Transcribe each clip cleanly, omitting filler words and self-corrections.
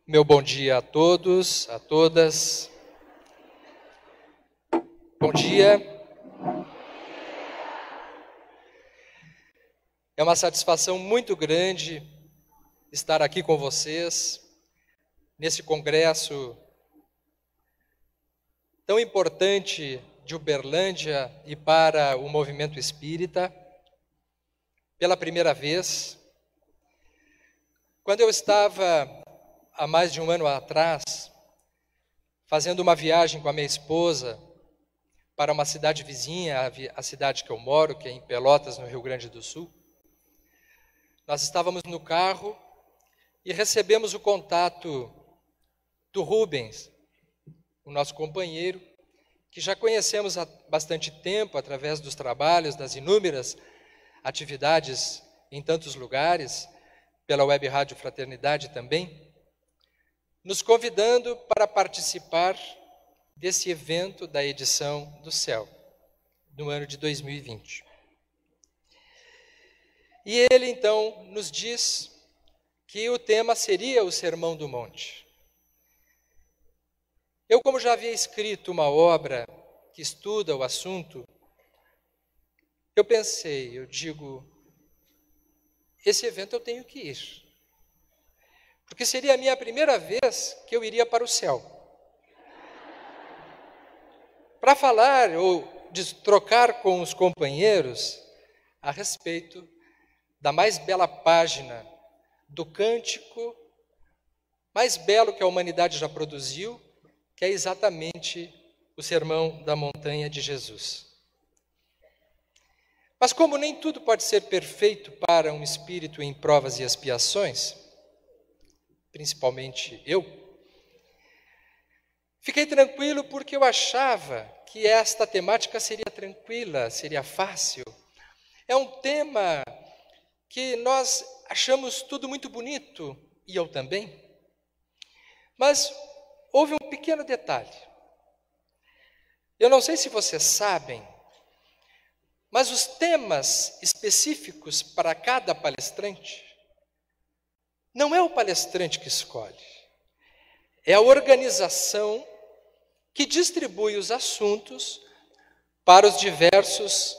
Meu bom dia a todos, a todas. Bom dia. É uma satisfação muito grande estar aqui com vocês, nesse congresso tão importante de Uberlândia e para o movimento espírita, pela primeira vez. Quando eu estava, há mais de um ano atrás, fazendo uma viagem com a minha esposa para uma cidade vizinha, a cidade que eu moro, que é em Pelotas, no Rio Grande do Sul, nós estávamos no carro e recebemos o contato do Rubens, o nosso companheiro, que já conhecemos há bastante tempo, através dos trabalhos, das inúmeras atividades em tantos lugares, pela Web Rádio Fraternidade também, nos convidando para participar desse evento da edição do Céu, no ano de 2020. E ele, então, nos diz que o tema seria o Sermão do Monte. Eu, como já havia escrito uma obra que estuda o assunto, eu digo, esse evento eu tenho que ir. Porque seria a minha primeira vez que eu iria para o céu. Para falar ou trocar com os companheiros a respeito da mais bela página do cântico mais belo que a humanidade já produziu, que é exatamente o Sermão da Montanha de Jesus. Mas como nem tudo pode ser perfeito para um espírito em provas e expiações, principalmente eu, fiquei tranquilo porque eu achava que esta temática seria tranquila, seria fácil. É um tema que nós achamos tudo muito bonito, e eu também. Mas houve um pequeno detalhe. Eu não sei se vocês sabem, mas os temas específicos para cada palestrante, não é o palestrante que escolhe, é a organização que distribui os assuntos para os diversos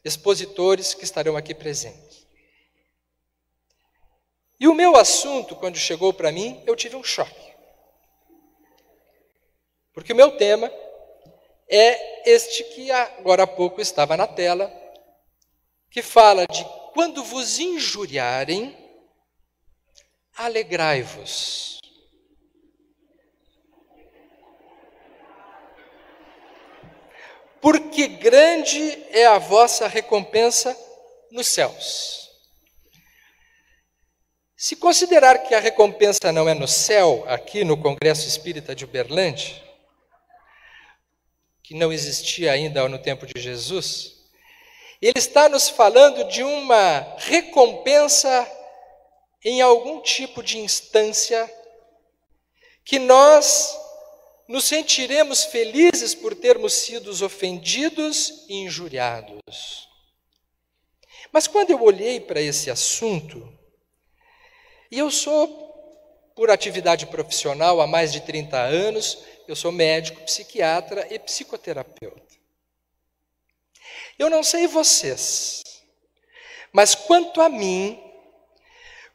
expositores que estarão aqui presentes. E o meu assunto, quando chegou para mim, eu tive um choque. Porque o meu tema é este que agora há pouco estava na tela, que fala de quando vos injuriarem, alegrai-vos. Porque grande é a vossa recompensa nos céus. Se considerar que a recompensa não é no céu, aqui no Congresso Espírita de Uberlândia, que não existia ainda no tempo de Jesus, ele está nos falando de uma recompensa em algum tipo de instância que nós nos sentiremos felizes por termos sido ofendidos e injuriados. Mas quando eu olhei para esse assunto, e eu sou, por atividade profissional, há mais de 30 anos, eu sou médico, psiquiatra e psicoterapeuta. Eu não sei vocês, mas quanto a mim,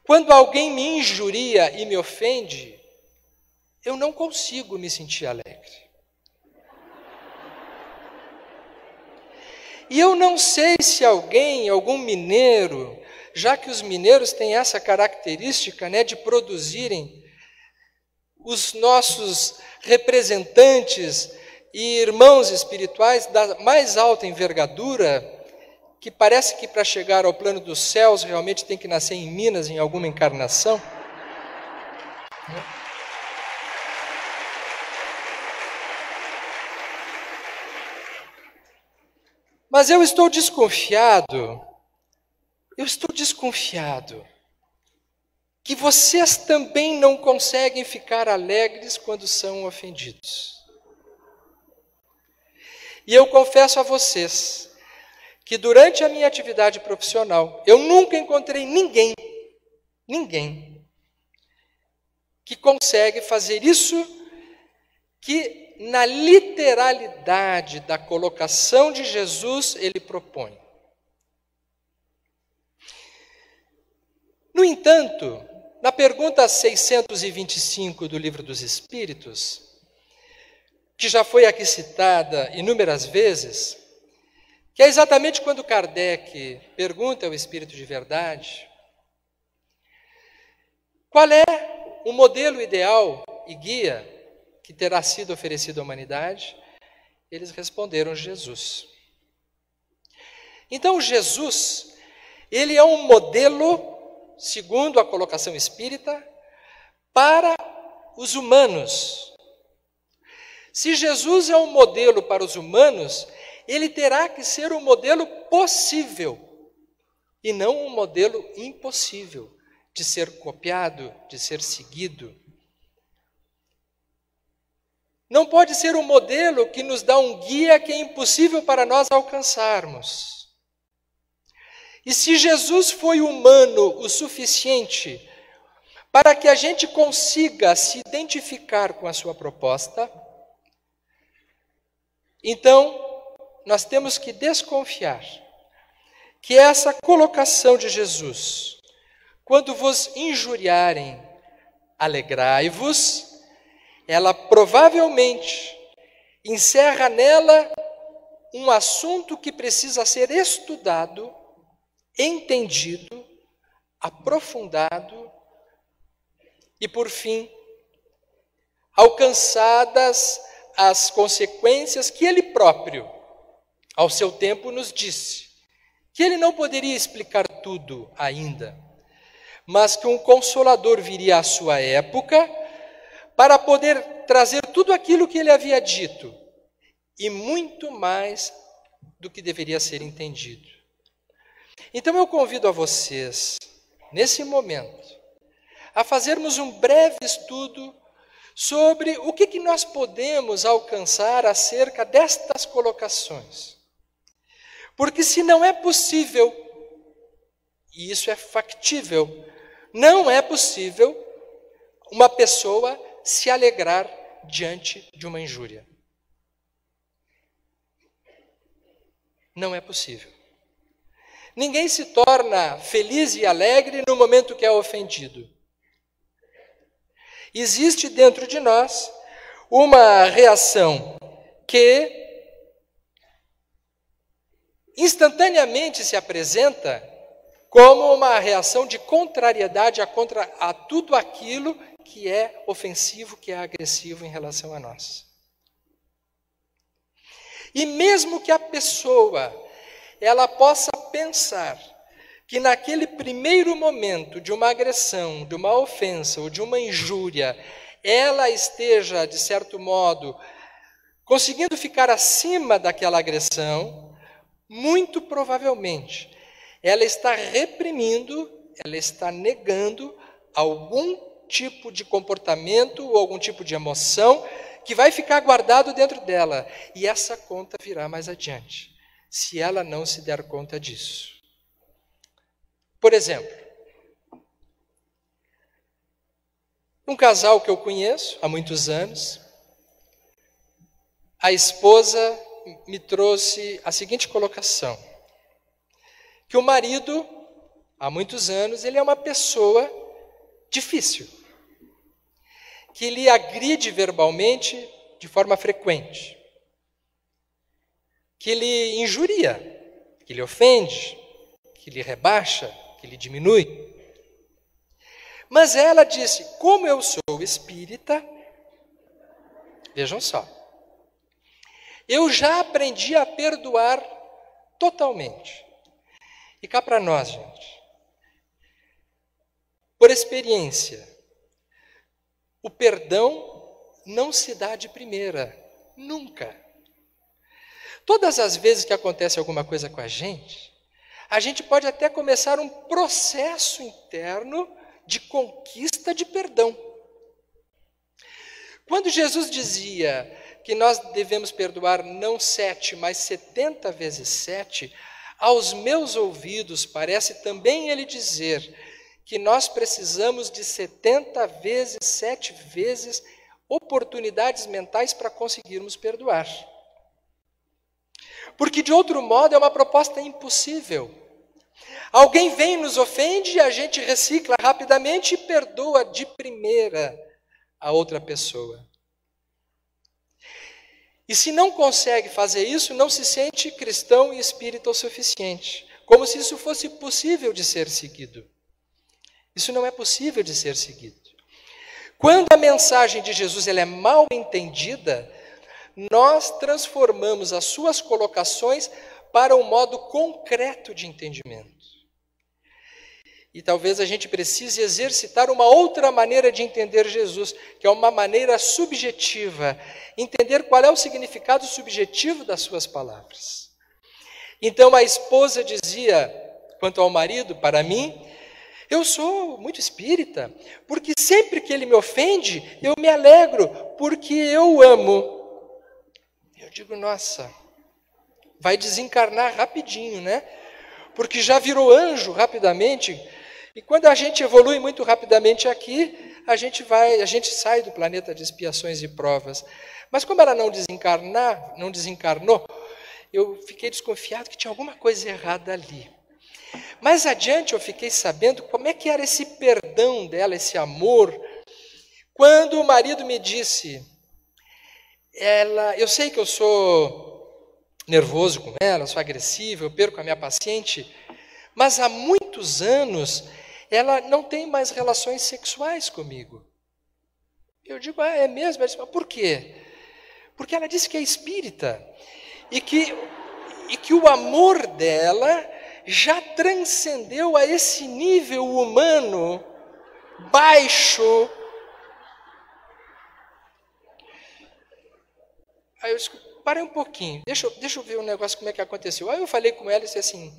quando alguém me injuria e me ofende, eu não consigo me sentir alegre. E eu não sei se algum mineiro, já que os mineiros têm essa característica, de produzirem os nossos representantes e irmãos espirituais da mais alta envergadura, que parece que para chegar ao plano dos céus realmente tem que nascer em Minas em alguma encarnação. Mas eu estou desconfiado que vocês também não conseguem ficar alegres quando são ofendidos. E eu confesso a vocês que durante a minha atividade profissional, eu nunca encontrei ninguém que consegue fazer isso que na literalidade da colocação de Jesus ele propõe. No entanto, na pergunta 625 do Livro dos Espíritos, que já foi aqui citada inúmeras vezes, que é exatamente quando Kardec pergunta ao Espírito de Verdade qual é o modelo ideal e guia que terá sido oferecido à humanidade, eles responderam Jesus. Então Jesus, ele é um modelo, segundo a colocação espírita, para os humanos. Se Jesus é um modelo para os humanos, ele terá que ser um modelo possível e não um modelo impossível de ser copiado, de ser seguido. Não pode ser um modelo que nos dá um guia que é impossível para nós alcançarmos. E se Jesus foi humano o suficiente para que a gente consiga se identificar com a sua proposta, então nós temos que desconfiar que essa colocação de Jesus, quando vos injuriarem, alegrai-vos, ela provavelmente encerra nela um assunto que precisa ser estudado, entendido, aprofundado e, por fim, alcançadas as consequências que ele próprio, ao seu tempo, nos disse, que ele não poderia explicar tudo ainda, mas que um Consolador viria à sua época para poder trazer tudo aquilo que ele havia dito e muito mais do que deveria ser entendido. Então eu convido a vocês, nesse momento, a fazermos um breve estudo sobre o que nós podemos alcançar acerca destas colocações. Porque se não é possível, e isso é factível, não é possível uma pessoa se alegrar diante de uma injúria. Não é possível. Ninguém se torna feliz e alegre no momento que é ofendido. Existe dentro de nós uma reação que instantaneamente se apresenta como uma reação de contrariedade a tudo aquilo que é ofensivo, que é agressivo em relação a nós. E mesmo que a pessoa ela possa pensar que naquele primeiro momento de uma agressão, de uma ofensa ou de uma injúria, ela esteja, de certo modo, conseguindo ficar acima daquela agressão, muito provavelmente ela está reprimindo, ela está negando algum tipo de comportamento ou algum tipo de emoção que vai ficar guardado dentro dela. E essa conta virá mais adiante, se ela não se der conta disso. Por exemplo, um casal que eu conheço há muitos anos, a esposa me trouxe a seguinte colocação, que o marido, há muitos anos, ele é uma pessoa difícil, que lhe agride verbalmente de forma frequente, que lhe injuria, que lhe ofende, que lhe rebaixa, que lhe diminui. Mas ela disse, como eu sou espírita, vejam só, eu já aprendi a perdoar totalmente. E cá para nós, gente, por experiência, o perdão não se dá de primeira, nunca. Todas as vezes que acontece alguma coisa com a gente pode até começar um processo interno de conquista de perdão. Quando Jesus dizia que nós devemos perdoar não 7, mas 70 vezes 7, aos meus ouvidos parece também ele dizer que nós precisamos de 70 vezes, 7 vezes oportunidades mentais para conseguirmos perdoar. Porque de outro modo é uma proposta impossível. Alguém vem e nos ofende, a gente recicla rapidamente e perdoa de primeira a outra pessoa. E se não consegue fazer isso, não se sente cristão e espírita o suficiente. Como se isso fosse possível de ser seguido. Isso não é possível de ser seguido. Quando a mensagem de Jesus ela é mal entendida, nós transformamos as suas colocações para um modo concreto de entendimento. E talvez a gente precise exercitar uma outra maneira de entender Jesus, que é uma maneira subjetiva, entender qual é o significado subjetivo das suas palavras. Então a esposa dizia, quanto ao marido, para mim, eu sou muito espírita, porque sempre que ele me ofende, eu me alegro, porque eu amo. Eu digo, nossa, vai desencarnar rapidinho, né? Porque já virou anjo rapidamente. E quando a gente evolui muito rapidamente aqui, a gente sai do planeta de expiações e provas. Mas como ela não desencarnou, eu fiquei desconfiado que tinha alguma coisa errada ali. Mais adiante eu fiquei sabendo como é que era esse perdão dela, esse amor, quando o marido me disse, eu sei que eu sou nervoso com ela, sou agressivo, eu perco a minha paciente, mas há muitos anos ela não tem mais relações sexuais comigo. Eu digo, é mesmo? Ela disse, mas por quê? Porque ela disse que é espírita e que o amor dela já transcendeu a esse nível humano baixo. Aí eu disse, parei um pouquinho, deixa eu ver um negócio, como é que aconteceu. Aí eu falei com ela e disse assim,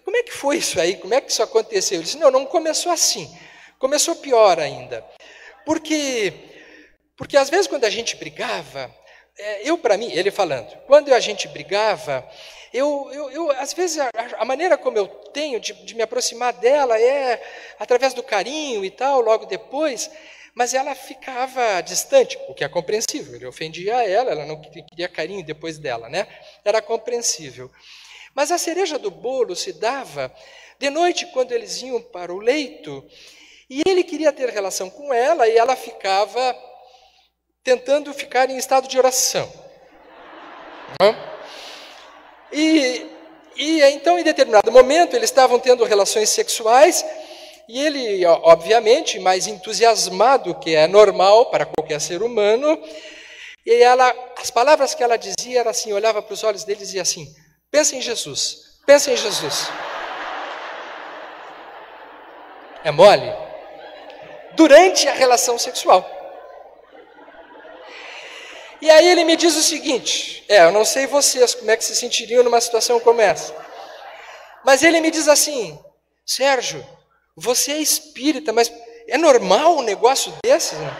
como é que foi isso aí? Como é que isso aconteceu? Ele disse, não começou assim, começou pior ainda. Porque às vezes quando a gente brigava, ele falando, quando a gente brigava, às vezes, a maneira como eu tenho de me aproximar dela é através do carinho e tal, logo depois, mas ela ficava distante, o que é compreensível. Ele ofendia ela não queria carinho depois dela, né? Era compreensível. Mas a cereja do bolo se dava de noite, quando eles iam para o leito, e ele queria ter relação com ela, e ela ficava tentando ficar em estado de oração. E então, em determinado momento, eles estavam tendo relações sexuais, e ele, obviamente, mais entusiasmado, que é normal para qualquer ser humano, e as palavras que ela dizia eram assim, olhava para os olhos dele e dizia assim, pensa em Jesus, pensa em Jesus. É mole? Durante a relação sexual. E aí ele me diz o seguinte, eu não sei vocês como é que se sentiriam numa situação como essa, mas ele me diz assim, Sérgio, você é espírita, mas é normal um negócio desses? Né?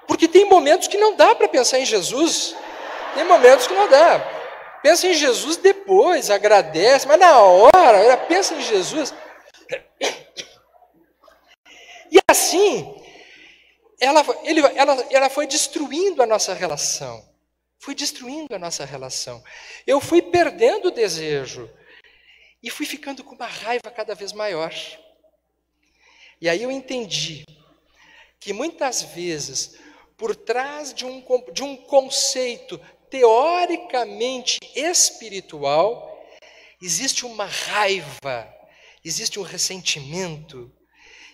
Porque tem momentos que não dá para pensar em Jesus, tem momentos que não dá. Pensa em Jesus depois, agradece, mas na hora, pensa em Jesus. E assim, ela foi destruindo a nossa relação. Eu fui perdendo o desejo. E fui ficando com uma raiva cada vez maior. E aí eu entendi que muitas vezes, por trás de um conceito teoricamente espiritual, existe uma raiva, existe um ressentimento,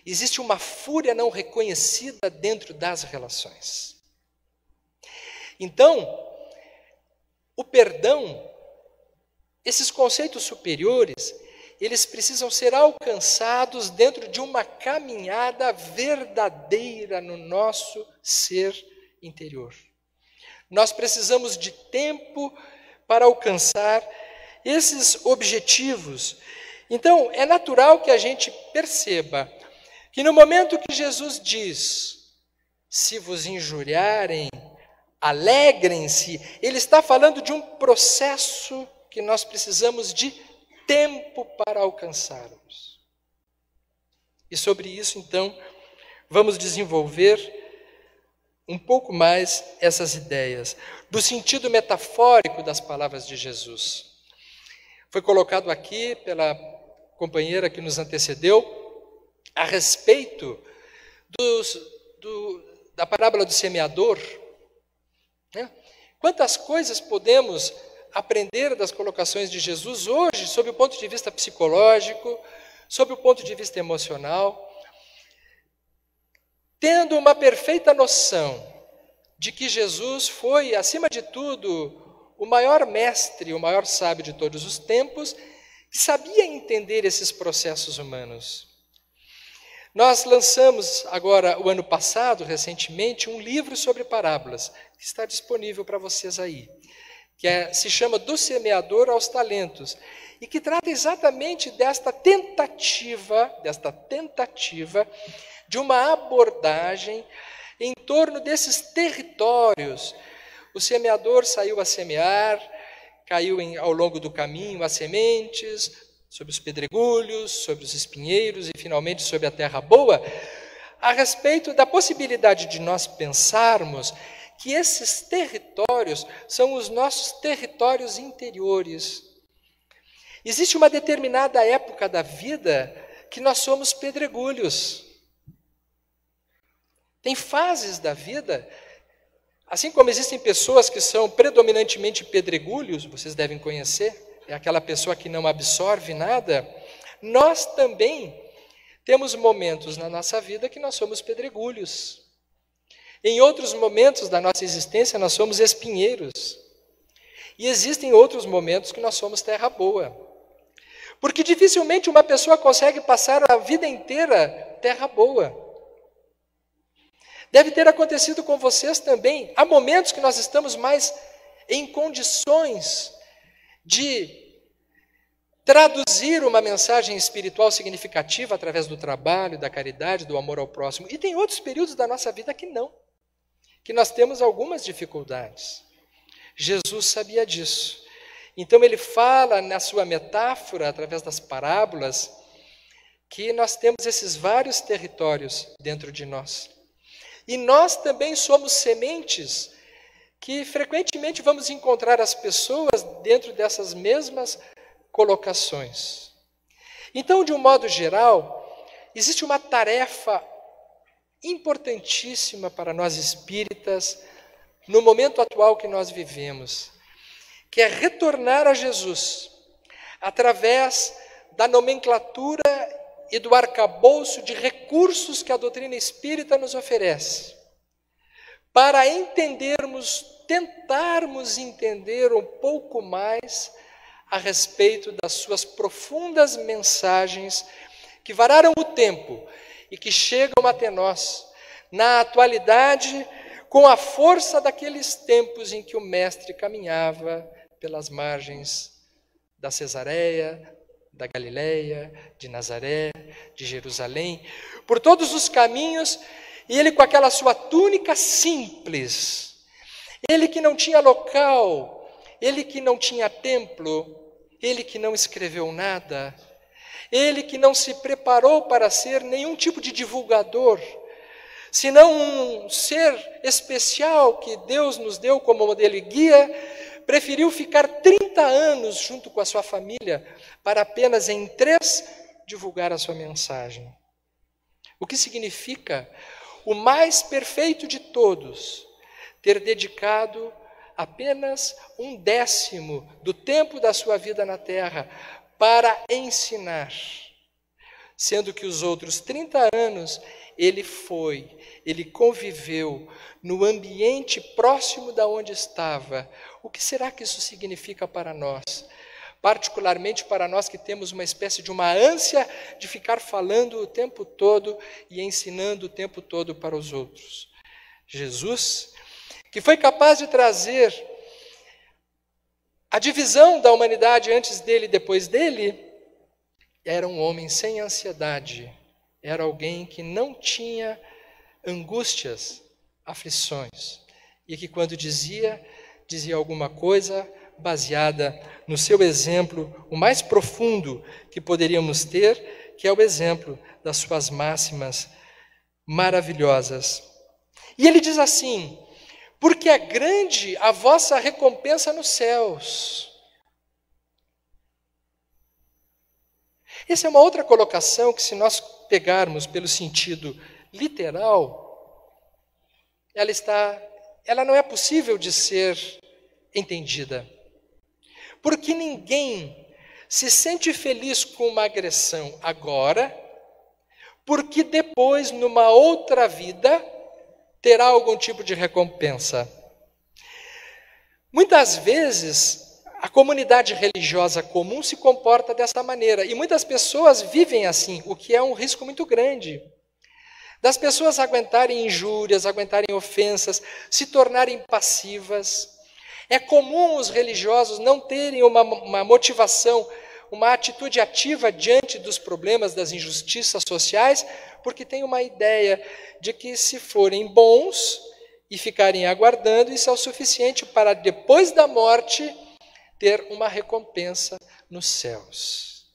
existe uma fúria não reconhecida dentro das relações. Então, o perdão, esses conceitos superiores, eles precisam ser alcançados dentro de uma caminhada verdadeira no nosso ser interior. Nós precisamos de tempo para alcançar esses objetivos. Então, é natural que a gente perceba que no momento que Jesus diz se vos injuriarem, alegrem-se. Ele está falando de um processo que nós precisamos de tempo para alcançarmos. E sobre isso, então, vamos desenvolver um pouco mais essas ideias, do sentido metafórico das palavras de Jesus. Foi colocado aqui pela companheira que nos antecedeu, a respeito da parábola do semeador. Né? Quantas coisas podemos aprender das colocações de Jesus hoje, sob o ponto de vista psicológico, sob o ponto de vista emocional, tendo uma perfeita noção de que Jesus foi, acima de tudo, o maior mestre, o maior sábio de todos os tempos, que sabia entender esses processos humanos. Nós lançamos agora, o ano passado, recentemente, um livro sobre parábolas, que está disponível para vocês aí, que se chama Do Semeador aos Talentos, e que trata exatamente desta tentativa de uma abordagem em torno desses territórios. O semeador saiu a semear, caiu ao longo do caminho as sementes, sobre os pedregulhos, sobre os espinheiros e finalmente sobre a terra boa, a respeito da possibilidade de nós pensarmos que esses territórios são os nossos territórios interiores. Existe uma determinada época da vida que nós somos pedregulhos. Tem fases da vida, assim como existem pessoas que são predominantemente pedregulhos, vocês devem conhecer, é aquela pessoa que não absorve nada, nós também temos momentos na nossa vida que nós somos pedregulhos. Em outros momentos da nossa existência nós somos espinheiros. E existem outros momentos que nós somos terra boa. Porque dificilmente uma pessoa consegue passar a vida inteira terra boa. Deve ter acontecido com vocês também. Há momentos que nós estamos mais em condições de traduzir uma mensagem espiritual significativa através do trabalho, da caridade, do amor ao próximo. E tem outros períodos da nossa vida que não, que nós temos algumas dificuldades. Jesus sabia disso. Então ele fala na sua metáfora, através das parábolas, que nós temos esses vários territórios dentro de nós. E nós também somos sementes que frequentemente vamos encontrar as pessoas dentro dessas mesmas colocações. Então, de um modo geral, existe uma tarefa importantíssima para nós espíritas no momento atual que nós vivemos, que é retornar a Jesus através da nomenclatura e do arcabouço de recursos que a doutrina espírita nos oferece, para tentarmos entender um pouco mais a respeito das suas profundas mensagens que vararam o tempo e que chegam até nós, na atualidade, com a força daqueles tempos em que o Mestre caminhava pelas margens da Cesareia, da Galileia, de Nazaré, de Jerusalém, por todos os caminhos, e ele com aquela sua túnica simples, ele que não tinha local, ele que não tinha templo, ele que não escreveu nada, ele que não se preparou para ser nenhum tipo de divulgador, senão um ser especial que Deus nos deu como modelo e guia, preferiu ficar 30 anos junto com a sua família para apenas em 3 divulgar a sua mensagem. O que significa o mais perfeito de todos ter dedicado apenas 1/10 do tempo da sua vida na Terra para ensinar, sendo que os outros 30 anos ele conviveu no ambiente próximo da onde estava. O que será que isso significa para nós? Particularmente para nós que temos uma espécie de uma ânsia de ficar falando o tempo todo e ensinando o tempo todo para os outros. Jesus, que foi capaz de trazer a divisão da humanidade antes dele e depois dele, era um homem sem ansiedade, era alguém que não tinha angústias aflições. E que quando dizia alguma coisa baseada no seu exemplo, o mais profundo que poderíamos ter, que é o exemplo das suas máximas maravilhosas. E ele diz assim: porque é grande a vossa recompensa nos céus. Essa é uma outra colocação que, se nós pegarmos pelo sentido literal, ela não é possível de ser entendida. Porque ninguém se sente feliz com uma agressão agora, porque depois, numa outra vida, terá algum tipo de recompensa. Muitas vezes, a comunidade religiosa comum se comporta dessa maneira, e muitas pessoas vivem assim, o que é um risco muito grande. Das pessoas aguentarem injúrias, aguentarem ofensas, se tornarem passivas. É comum os religiosos não terem uma motivação, uma atitude ativa diante dos problemas, das injustiças sociais, porque tem uma ideia de que, se forem bons e ficarem aguardando, isso é o suficiente para, depois da morte, ter uma recompensa nos céus.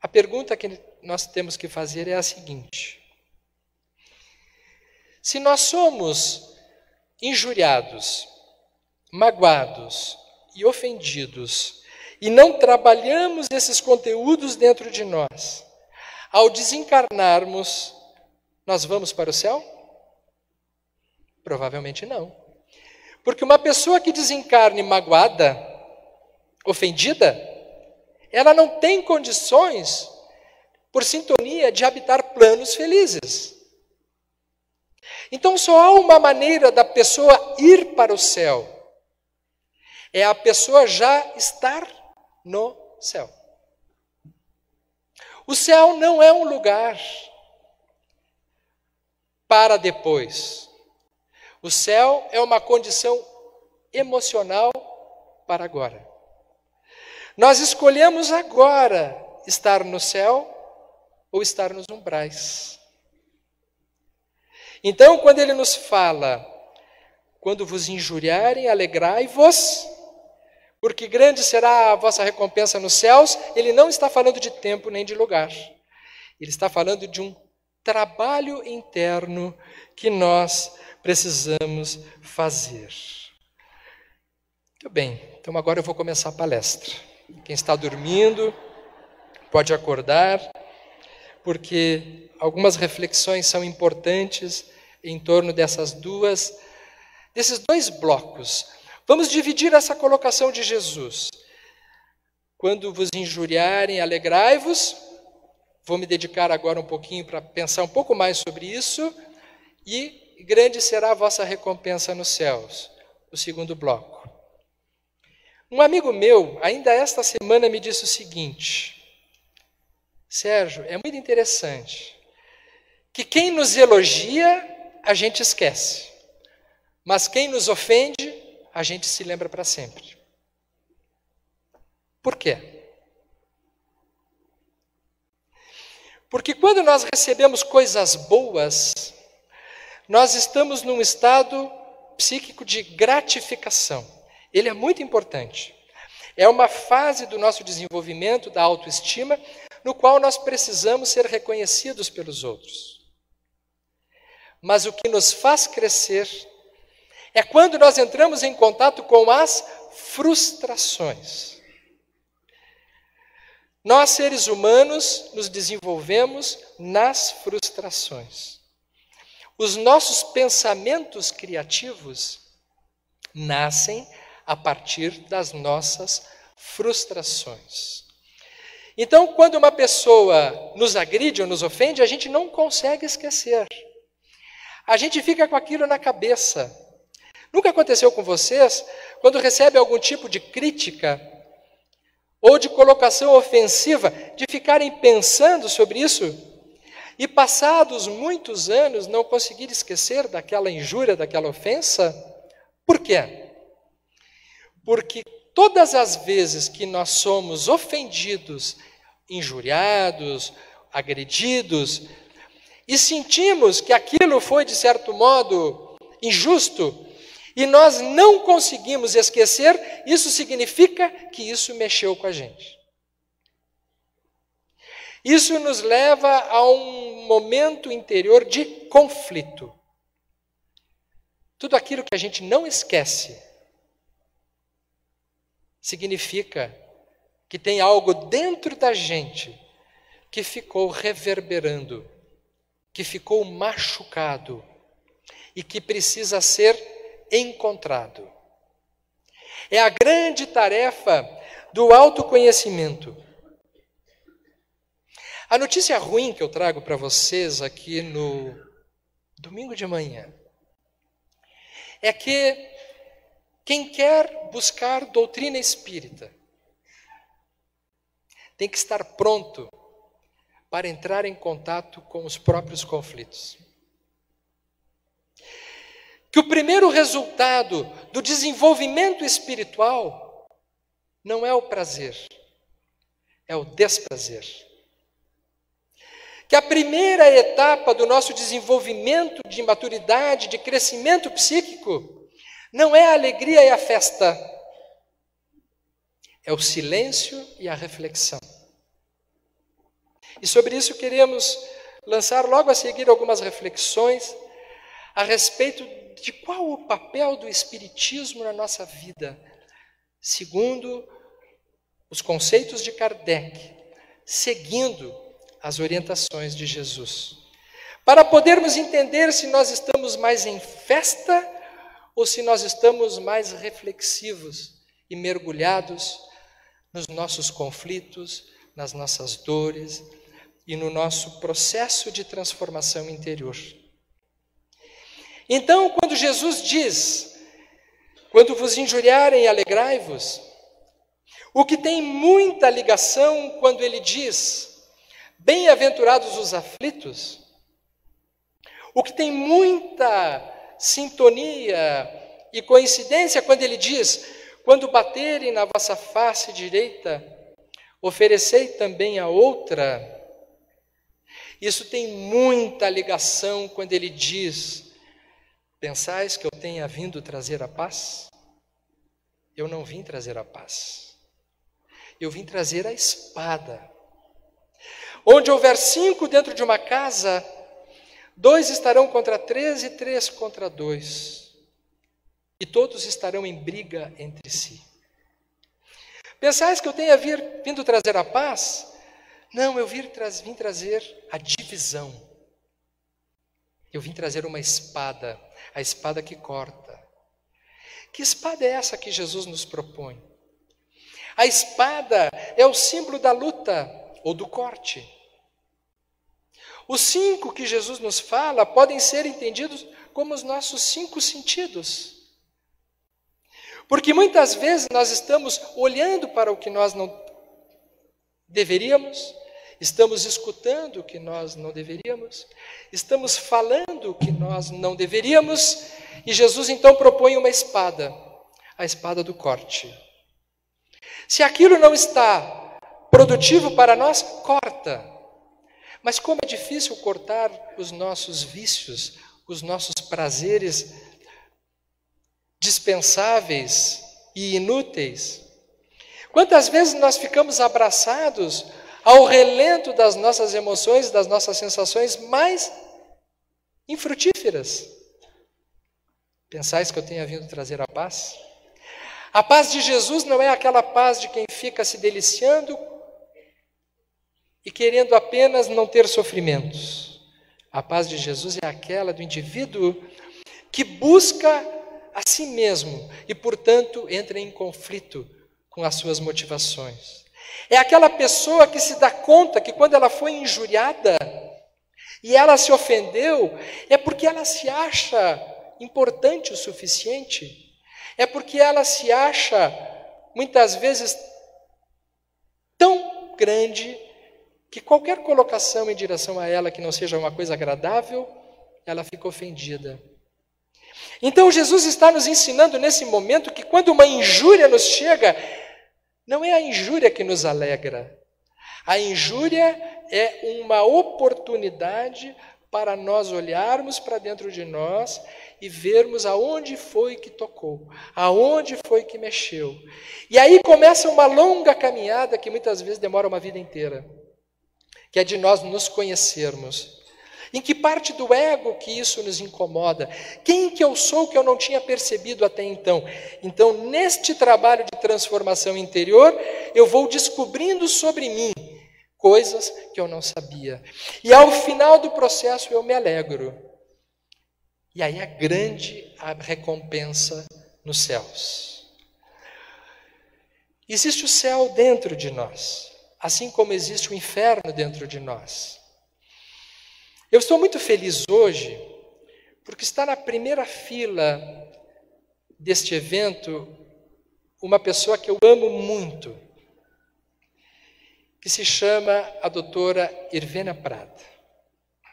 A pergunta que nós temos que fazer é a seguinte: se nós somos injuriados, magoados e ofendidos, e não trabalhamos esses conteúdos dentro de nós, ao desencarnarmos, nós vamos para o céu? Provavelmente não. Porque uma pessoa que desencarne magoada, ofendida, ela não tem condições, por sintonia, de habitar planos felizes. Então só há uma maneira da pessoa ir para o céu: é a pessoa já estar no céu. O céu não é um lugar para depois. O céu é uma condição emocional para agora. Nós escolhemos agora estar no céu ou estar nos umbrais. Então, quando ele nos fala: quando vos injuriarem, alegrai-vos, porque grande será a vossa recompensa nos céus, ele não está falando de tempo nem de lugar. Ele está falando de um trabalho interno que nós precisamos fazer. Muito bem, então agora eu vou começar a palestra. Quem está dormindo pode acordar, porque algumas reflexões são importantes em torno desses dois blocos. Vamos dividir essa colocação de Jesus. Quando vos injuriarem, alegrai-vos. Vou me dedicar agora um pouquinho para pensar um pouco mais sobre isso. E grande será a vossa recompensa nos céus. O segundo bloco. Um amigo meu, ainda esta semana, me disse o seguinte: Sérgio, é muito interessante que quem nos elogia, a gente esquece. Mas quem nos ofende, a gente se lembra para sempre. Por quê? Porque quando nós recebemos coisas boas, nós estamos num estado psíquico de gratificação. Ele é muito importante. É uma fase do nosso desenvolvimento, da autoestima, no qual nós precisamos ser reconhecidos pelos outros. Mas o que nos faz crescer é quando nós entramos em contato com as frustrações. Nós, seres humanos, nos desenvolvemos nas frustrações. Os nossos pensamentos criativos nascem a partir das nossas frustrações. Então, quando uma pessoa nos agride ou nos ofende, a gente não consegue esquecer. A gente fica com aquilo na cabeça. Nunca aconteceu com vocês, quando recebe algum tipo de crítica ou de colocação ofensiva, de ficarem pensando sobre isso e, passados muitos anos, não conseguir esquecer daquela injúria, daquela ofensa? Por quê? Porque todas as vezes que nós somos ofendidos, injuriados, agredidos, e sentimos que aquilo foi, de certo modo, injusto, e nós não conseguimos esquecer, isso significa que isso mexeu com a gente. Isso nos leva a um momento interior de conflito. Tudo aquilo que a gente não esquece significa que tem algo dentro da gente que ficou reverberando, que ficou machucado e que precisa ser encontrado. É a grande tarefa do autoconhecimento. A notícia ruim que eu trago para vocês aqui no domingo de manhã é que quem quer buscar doutrina espírita tem que estar pronto para entrar em contato com os próprios conflitos. Que o primeiro resultado do desenvolvimento espiritual não é o prazer, é o desprazer. Que a primeira etapa do nosso desenvolvimento de maturidade, de crescimento psíquico, não é a alegria e a festa, é o silêncio e a reflexão. E sobre isso queremos lançar logo a seguir algumas reflexões a respeito de qual o papel do Espiritismo na nossa vida, segundo os conceitos de Kardec, seguindo as orientações de Jesus, para podermos entender se nós estamos mais em festa ou se nós estamos mais reflexivos e mergulhados nos nossos conflitos, nas nossas dores e no nosso processo de transformação interior. Então, quando Jesus diz, quando vos injuriarem, alegrai-vos, o que tem muita ligação quando ele diz, bem-aventurados os aflitos, o que tem muita sintonia e coincidência quando ele diz, quando baterem na vossa face direita, oferecei também a outra. Isso tem muita ligação quando ele diz, pensais que eu tenha vindo trazer a paz? Eu não vim trazer a paz. Eu vim trazer a espada. Onde houver 5 dentro de uma casa, 2 estarão contra 3 e 3 contra 2. E todos estarão em briga entre si. Pensais que eu tenha vindo trazer a paz? Não, eu vim trazer a divisão. Eu vim trazer uma espada, a espada que corta. Que espada é essa que Jesus nos propõe? A espada é o símbolo da luta ou do corte. Os 5 que Jesus nos fala podem ser entendidos como os nossos 5 sentidos. Porque muitas vezes nós estamos olhando para o que nós não deveríamos, estamos escutando o que nós não deveríamos, estamos falando o que nós não deveríamos, e Jesus então propõe uma espada, a espada do corte. Se aquilo não está produtivo para nós, corta. Mas como é difícil cortar os nossos vícios, os nossos prazeres dispensáveis e inúteis. Quantas vezes nós ficamos abraçados ao relento das nossas emoções, das nossas sensações mais infrutíferas? Pensais que eu tenha vindo trazer a paz? A paz de Jesus não é aquela paz de quem fica se deliciando e querendo apenas não ter sofrimentos. A paz de Jesus é aquela do indivíduo que busca a si mesmo e, portanto, entra em conflito com as suas motivações. É aquela pessoa que se dá conta que quando ela foi injuriada e ela se ofendeu, é porque ela se acha importante o suficiente, é porque ela se acha, muitas vezes, tão grande que qualquer colocação em direção a ela que não seja uma coisa agradável, ela fica ofendida. Então Jesus está nos ensinando nesse momento que quando uma injúria nos chega, não é a injúria que nos alegra. A injúria é uma oportunidade para nós olharmos para dentro de nós e vermos aonde foi que tocou, aonde foi que mexeu. E aí começa uma longa caminhada que muitas vezes demora uma vida inteira, que é de nós nos conhecermos. Em que parte do ego que isso nos incomoda? Quem que eu sou que eu não tinha percebido até então? Então, neste trabalho de transformação interior, eu vou descobrindo sobre mim coisas que eu não sabia. E ao final do processo eu me alegro. E aí a grande recompensa nos céus. Existe o céu dentro de nós, assim como existe o inferno dentro de nós. Eu estou muito feliz hoje, porque está na primeira fila deste evento uma pessoa que eu amo muito, que se chama a doutora Irvênia Prata,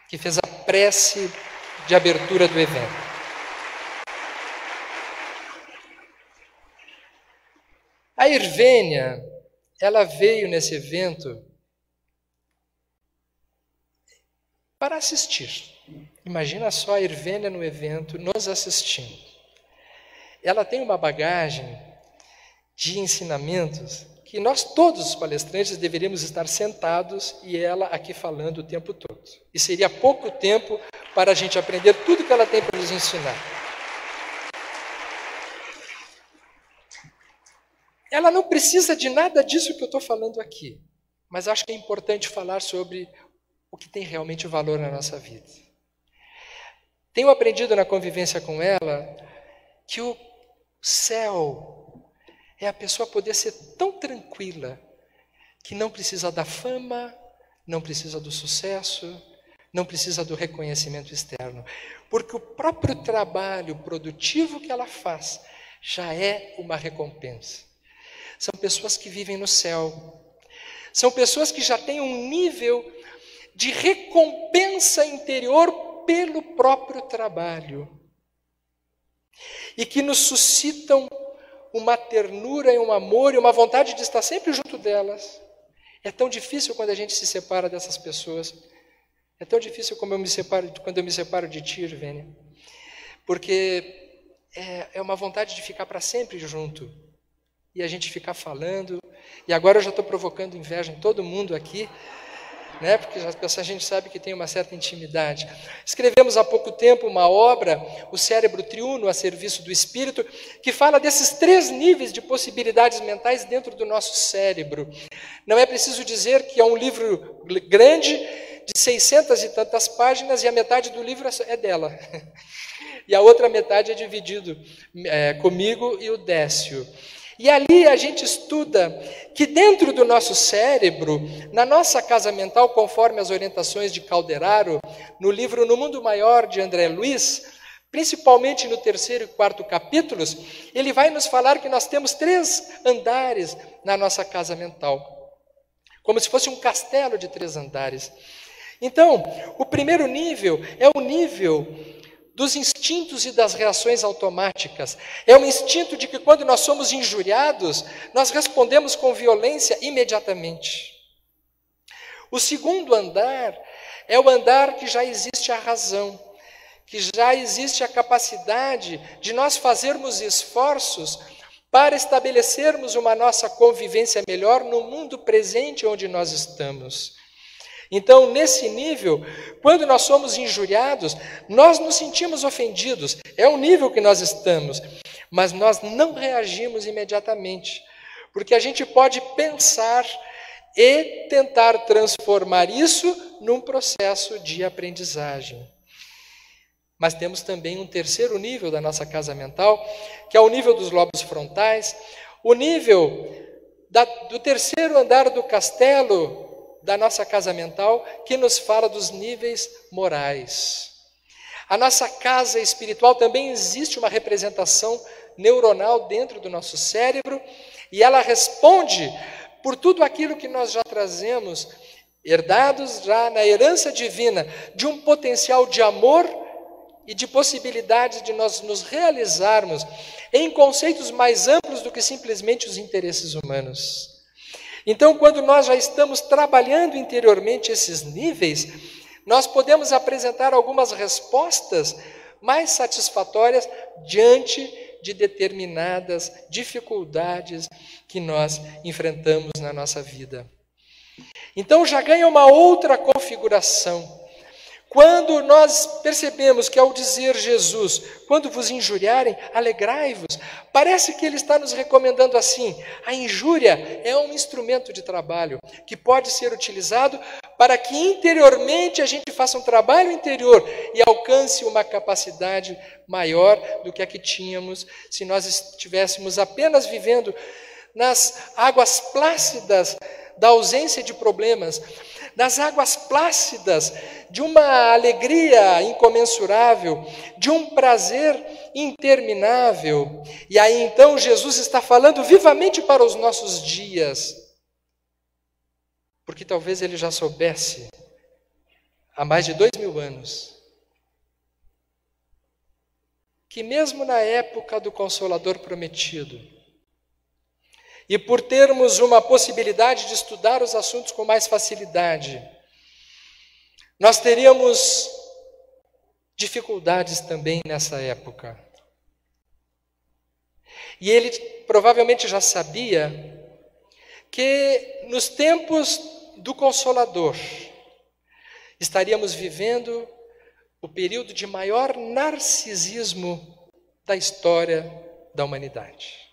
que fez a prece de abertura do evento. A Irvênia, ela veio nesse evento para assistir. Imagina só a Irvênia no evento, nos assistindo. Ela tem uma bagagem de ensinamentos que nós todos os palestrantes deveríamos estar sentados e ela aqui falando o tempo todo. E seria pouco tempo para a gente aprender tudo que ela tem para nos ensinar. Ela não precisa de nada disso que eu estou falando aqui, mas acho que é importante falar sobre o que tem realmente valor na nossa vida. Tenho aprendido na convivência com ela que o céu é a pessoa poder ser tão tranquila que não precisa da fama, não precisa do sucesso, não precisa do reconhecimento externo, porque o próprio trabalho produtivo que ela faz já é uma recompensa. São pessoas que vivem no céu, são pessoas que já têm um nível de recompensa interior pelo próprio trabalho e que nos suscitam uma ternura e um amor e uma vontade de estar sempre junto delas. É tão difícil quando a gente se separa dessas pessoas. É tão difícil quando eu me separo de ti, Irvênia, porque é uma vontade de ficar para sempre junto e a gente ficar falando. E agora eu já estou provocando inveja em todo mundo aqui, né? Porque a gente sabe que tem uma certa intimidade. Escrevemos há pouco tempo uma obra, O Cérebro Triuno a Serviço do Espírito, que fala desses 3 níveis de possibilidades mentais dentro do nosso cérebro. Não é preciso dizer que é um livro grande, de 600 e tantas páginas, e a metade do livro é dela. E a outra metade é dividido comigo e o Décio. E ali a gente estuda que dentro do nosso cérebro, na nossa casa mental, conforme as orientações de Calderaro, no livro No Mundo Maior, de André Luiz, principalmente no 3º e 4º capítulos, ele vai nos falar que nós temos 3 andares na nossa casa mental, como se fosse um castelo de 3 andares. Então, o primeiro nível é o nível dos instintos e das reações automáticas. É um instinto de que quando nós somos injuriados, nós respondemos com violência imediatamente. O segundo andar é o andar que já existe a razão, que já existe a capacidade de nós fazermos esforços para estabelecermos uma nossa convivência melhor no mundo presente onde nós estamos. Então, nesse nível, quando nós somos injuriados, nós nos sentimos ofendidos. É o nível que nós estamos, mas nós não reagimos imediatamente, porque a gente pode pensar e tentar transformar isso num processo de aprendizagem. Mas temos também um 3º nível da nossa casa mental, que é o nível dos lobos frontais, o nível do 3º andar do castelo da nossa casa mental, que nos fala dos níveis morais. A nossa casa espiritual também existe uma representação neuronal dentro do nosso cérebro, e ela responde por tudo aquilo que nós já trazemos, herdados já na herança divina, de um potencial de amor e de possibilidades de nós nos realizarmos em conceitos mais amplos do que simplesmente os interesses humanos. Então, quando nós já estamos trabalhando interiormente esses níveis, nós podemos apresentar algumas respostas mais satisfatórias diante de determinadas dificuldades que nós enfrentamos na nossa vida. Então já ganha uma outra configuração. Quando nós percebemos que ao dizer Jesus, quando vos injuriarem, alegrai-vos, parece que ele está nos recomendando assim: a injúria é um instrumento de trabalho que pode ser utilizado para que interiormente a gente faça um trabalho interior e alcance uma capacidade maior do que a que tínhamos se nós estivéssemos apenas vivendo nas águas plácidas da ausência de problemas, nas águas plácidas de uma alegria incomensurável, de um prazer interminável. E aí então Jesus está falando vivamente para os nossos dias, porque talvez ele já soubesse há mais de 2000 anos que mesmo na época do Consolador prometido, e por termos uma possibilidade de estudar os assuntos com mais facilidade, nós teríamos dificuldades também nessa época. E ele provavelmente já sabia que nos tempos do Consolador estaríamos vivendo o período de maior narcisismo da história da humanidade.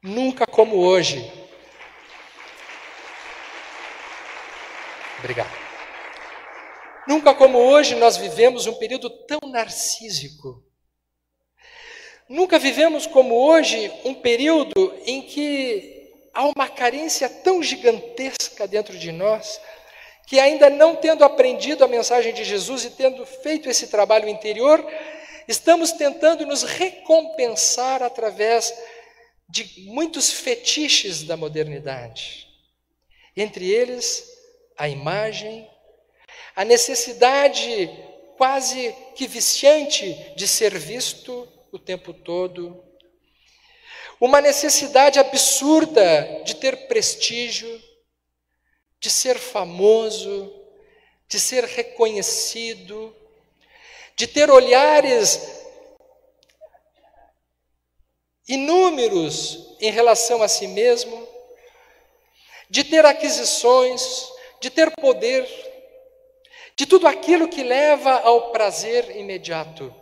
Nunca como hoje. Obrigado. Nunca como hoje nós vivemos um período tão narcísico. Nunca vivemos como hoje um período em que há uma carência tão gigantesca dentro de nós, que ainda não tendo aprendido a mensagem de Jesus e tendo feito esse trabalho interior, estamos tentando nos recompensar através de muitos fetiches da modernidade. Entre eles, a imagem, a necessidade quase que viciante de ser visto o tempo todo, uma necessidade absurda de ter prestígio, de ser famoso, de ser reconhecido, de ter olhares inúmeros em relação a si mesmo, de ter aquisições, de ter poder, de tudo aquilo que leva ao prazer imediato.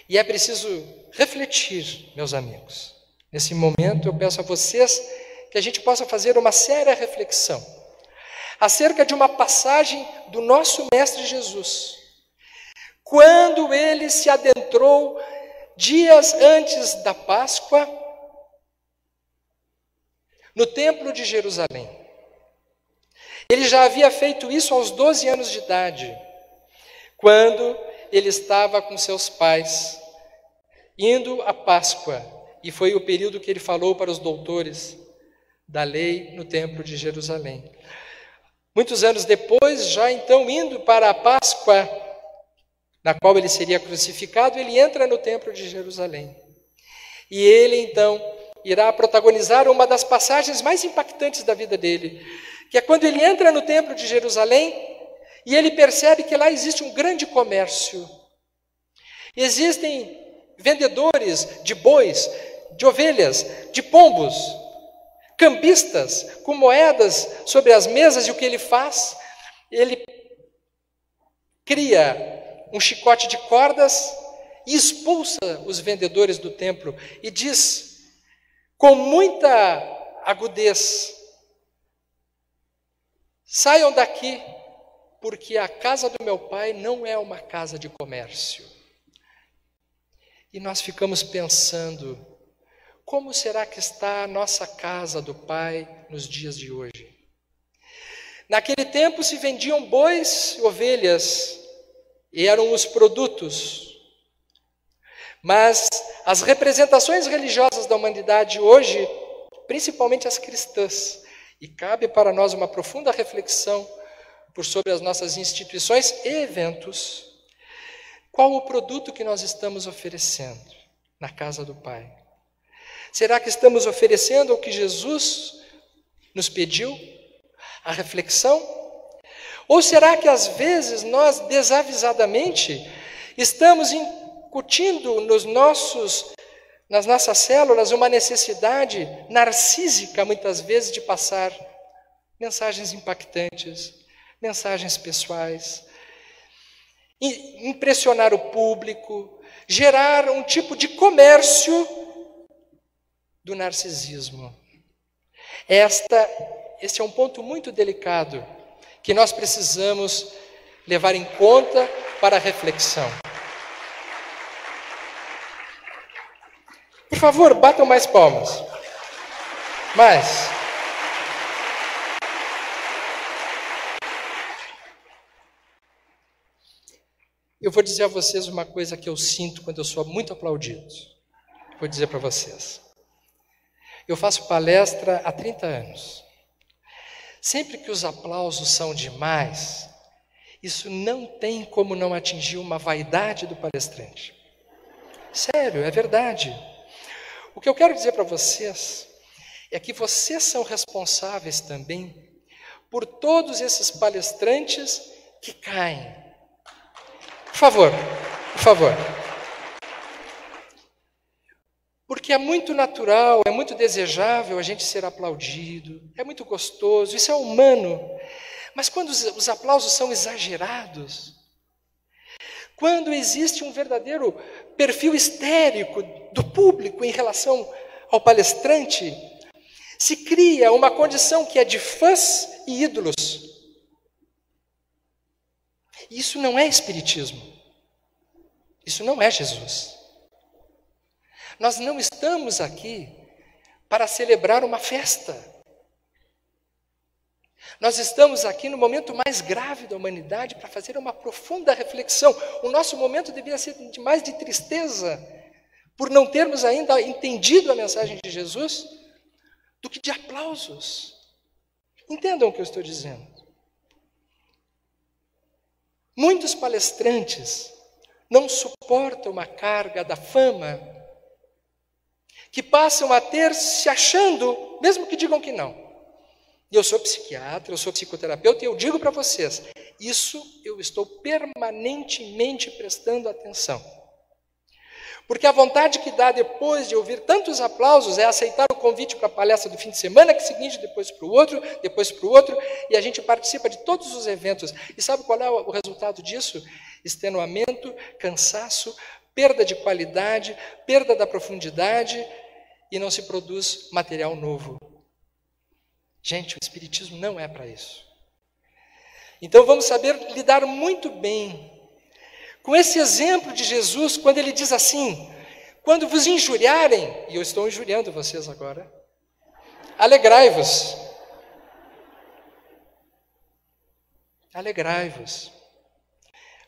E é preciso refletir, meus amigos. Nesse momento eu peço a vocês que a gente possa fazer uma séria reflexão acerca de uma passagem do nosso Mestre Jesus, quando ele se adentrou dias antes da Páscoa, no Templo de Jerusalém. Ele já havia feito isso aos 12 anos de idade, quando ele estava com seus pais, indo à Páscoa, e foi o período que ele falou para os doutores da lei no Templo de Jerusalém. Muitos anos depois, já então indo para a Páscoa, na qual ele seria crucificado, ele entra no Templo de Jerusalém. E ele, então, irá protagonizar uma das passagens mais impactantes da vida dele, que é quando ele entra no Templo de Jerusalém e ele percebe que lá existe um grande comércio. Existem vendedores de bois, de ovelhas, de pombos, cambistas com moedas sobre as mesas, e o que ele faz? Ele cria um chicote de cordas e expulsa os vendedores do templo e diz com muita agudez: saiam daqui, porque a casa do meu pai não é uma casa de comércio. E nós ficamos pensando, como será que está a nossa casa do pai nos dias de hoje? Naquele tempo se vendiam bois e ovelhas, e eram os produtos. Mas as representações religiosas da humanidade hoje, principalmente as cristãs, e cabe para nós uma profunda reflexão sobre as nossas instituições e eventos, qual o produto que nós estamos oferecendo na casa do Pai? Será que estamos oferecendo o que Jesus nos pediu? A reflexão? Ou será que às vezes nós desavisadamente estamos incutindo nas nossas células uma necessidade narcísica, muitas vezes, de passar mensagens impactantes, mensagens pessoais, impressionar o público, gerar um tipo de comércio do narcisismo. Este é um ponto muito delicado que nós precisamos levar em conta para a reflexão. Por favor, batam mais palmas. Mais. Eu vou dizer a vocês uma coisa que eu sinto quando eu sou muito aplaudido. Vou dizer para vocês. Eu faço palestra há 30 anos. Sempre que os aplausos são demais, isso não tem como não atingir uma vaidade do palestrante. Sério, é verdade. O que eu quero dizer para vocês é que vocês são responsáveis também por todos esses palestrantes que caem. Por favor, por favor. Porque é muito natural, é muito desejável a gente ser aplaudido, é muito gostoso, isso é humano. Mas quando os aplausos são exagerados, quando existe um verdadeiro perfil histérico do público em relação ao palestrante, se cria uma condição que é de fãs e ídolos. Isso não é espiritismo. Isso não é Jesus. Nós não estamos aqui para celebrar uma festa. Nós estamos aqui no momento mais grave da humanidade para fazer uma profunda reflexão. O nosso momento deveria ser de mais de tristeza por não termos ainda entendido a mensagem de Jesus do que de aplausos. Entendam o que eu estou dizendo. Muitos palestrantes não suportam a carga da fama que passam a ter se achando, mesmo que digam que não. E eu sou psiquiatra, eu sou psicoterapeuta e eu digo para vocês, isso eu estou permanentemente prestando atenção. Porque a vontade que dá depois de ouvir tantos aplausos é aceitar o convite para a palestra do fim de semana, que seguinte, depois para o outro, e a gente participa de todos os eventos. E sabe qual é o resultado disso? Extenuamento, cansaço, perda de qualidade, perda da profundidade, e não se produz material novo. Gente, o Espiritismo não é para isso. Então vamos saber lidar muito bem com esse exemplo de Jesus, quando ele diz assim, quando vos injuriarem, e eu estou injuriando vocês agora, alegrai-vos. Alegrai-vos.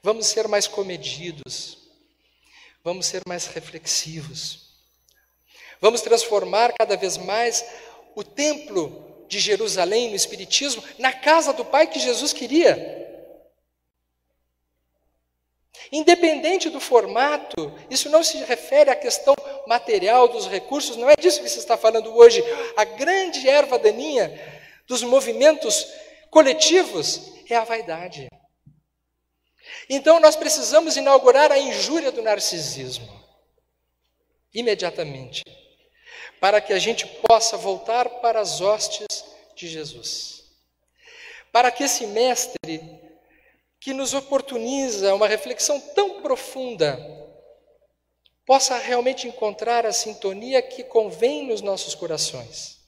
Vamos ser mais comedidos, vamos ser mais reflexivos. Vamos transformar cada vez mais o templo de Jerusalém, no Espiritismo, na casa do Pai que Jesus queria. Independente do formato, isso não se refere à questão material dos recursos, não é disso que se está falando hoje. A grande erva daninha dos movimentos coletivos é a vaidade. Então nós precisamos inaugurar a injúria do narcisismo, imediatamente, para que a gente possa voltar para as hostes de Jesus. Para que esse mestre, que nos oportuniza uma reflexão tão profunda, possa realmente encontrar a sintonia que convém nos nossos corações.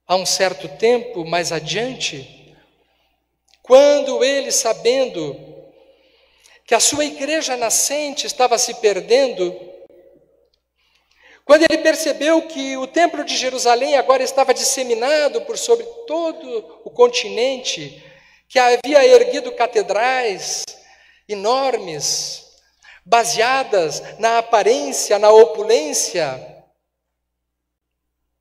Há um certo tempo, mais adiante, quando ele, sabendo que a sua igreja nascente estava se perdendo, quando ele percebeu que o templo de Jerusalém agora estava disseminado por sobre todo o continente, que havia erguido catedrais enormes, baseadas na aparência, na opulência,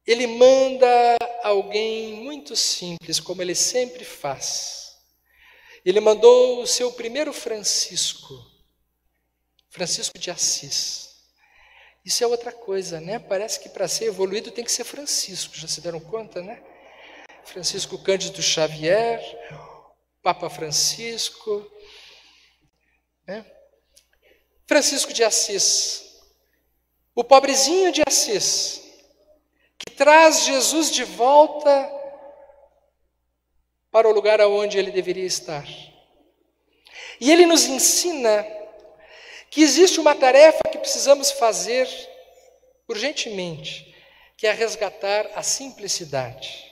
ele manda alguém muito simples, como ele sempre faz. Ele mandou o seu primeiro Francisco de Assis. Isso é outra coisa, né? Parece que para ser evoluído tem que ser Francisco, já se deram conta, né? Francisco Cândido Xavier, Papa Francisco, né? Francisco de Assis, o pobrezinho de Assis, que traz Jesus de volta para o lugar aonde ele deveria estar. E ele nos ensina que existe uma tarefa que precisamos fazer urgentemente, que é resgatar a simplicidade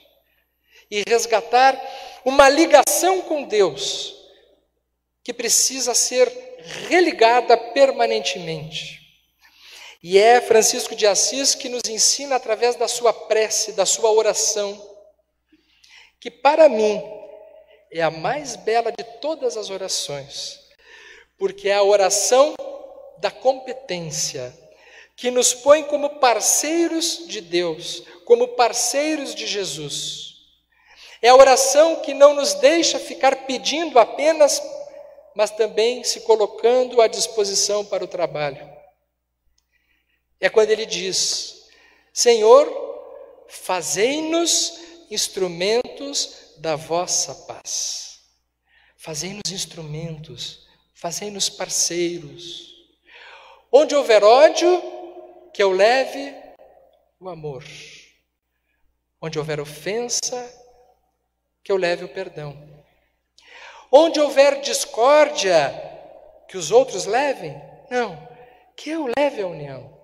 e resgatar uma ligação com Deus que precisa ser religada permanentemente. E é Francisco de Assis que nos ensina através da sua prece, da sua oração, que para mim é a mais bela de todas as orações, porque é a oração da competência, que nos põe como parceiros de Deus, como parceiros de Jesus. É a oração que não nos deixa ficar pedindo apenas, mas também se colocando à disposição para o trabalho. É quando ele diz: Senhor, fazei-nos instrumentos da vossa paz. Fazei-nos instrumentos, fazei-nos parceiros. Onde houver ódio, que eu leve o amor. Onde houver ofensa, que eu leve o perdão. Onde houver discórdia, que os outros levem? Não, que eu leve a união.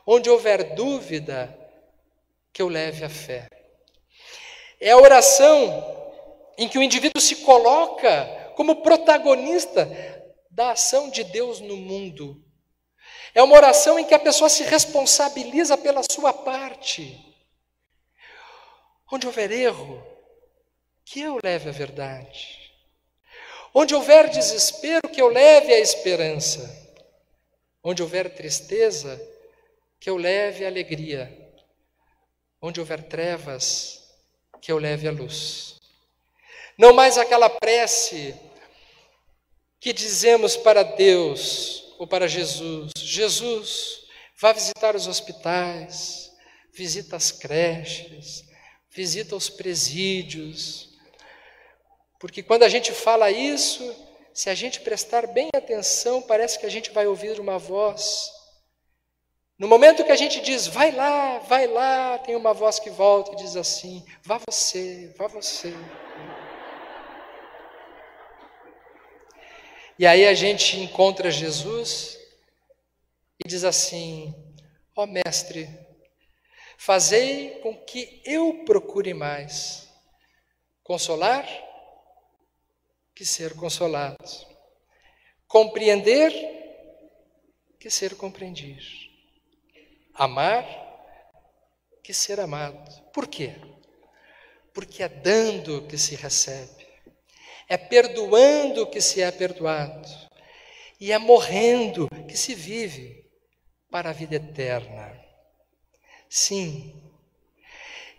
Onde houver dúvida, que eu leve a fé. É a oração em que o indivíduo se coloca como protagonista da ação de Deus no mundo. É uma oração em que a pessoa se responsabiliza pela sua parte. Onde houver erro, que eu leve a verdade. Onde houver desespero, que eu leve a esperança. Onde houver tristeza, que eu leve a alegria. Onde houver trevas, que eu leve a luz. Não mais aquela prece que dizemos para Deus ou para Jesus: Jesus, vá visitar os hospitais, visita as creches, visita os presídios. Porque quando a gente fala isso, se a gente prestar bem atenção, parece que a gente vai ouvir uma voz. No momento que a gente diz, vai lá, tem uma voz que volta e diz assim: vá você, vá você. E aí a gente encontra Jesus e diz assim: ó mestre, fazei com que eu procure mais consolar que ser consolado, compreender que ser compreendido, amar que ser amado. Por quê? Porque é dando que se recebe, é perdoando que se é perdoado, e é morrendo que se vive para a vida eterna. Sim,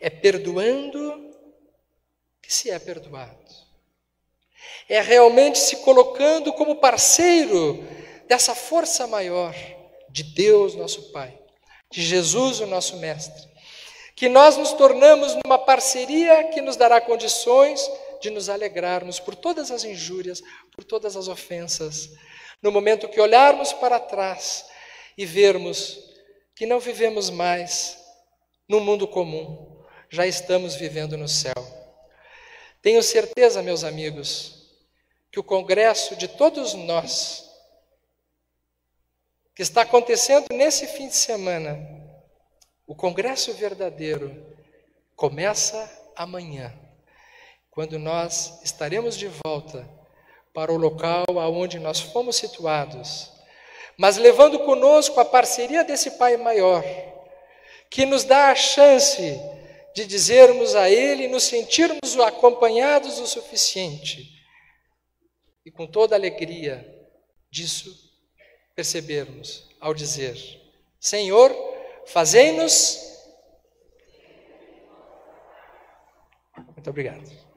é perdoando que se é perdoado. É realmente se colocando como parceiro dessa força maior de Deus, nosso Pai, de Jesus, o nosso Mestre, que nós nos tornamos numa parceria que nos dará condições de nos alegrarmos por todas as injúrias, por todas as ofensas, no momento que olharmos para trás e vermos que não vivemos mais no mundo comum, já estamos vivendo no céu. Tenho certeza, meus amigos, que o congresso de todos nós, que está acontecendo nesse fim de semana, o congresso verdadeiro, começa amanhã, quando nós estaremos de volta para o local aonde nós fomos situados, mas levando conosco a parceria desse Pai maior, que nos dá a chance de dizermos a Ele, nos sentirmos acompanhados o suficiente, e com toda a alegria disso percebermos ao dizer: Senhor, fazei-nos. Muito obrigado.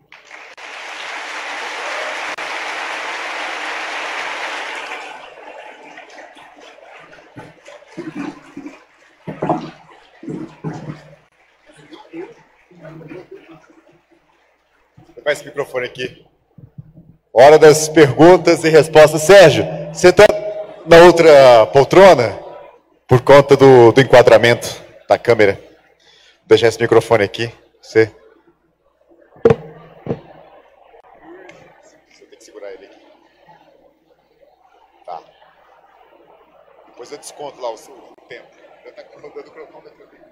mais esse microfone aqui. Hora das perguntas e respostas. Sérgio, você está na outra poltrona? Por conta do enquadramento da câmera. Vou deixar esse microfone aqui. Você tem que segurar ele aqui. Tá. Depois eu desconto lá o seu tempo. Já está rodando o cronômetro aqui.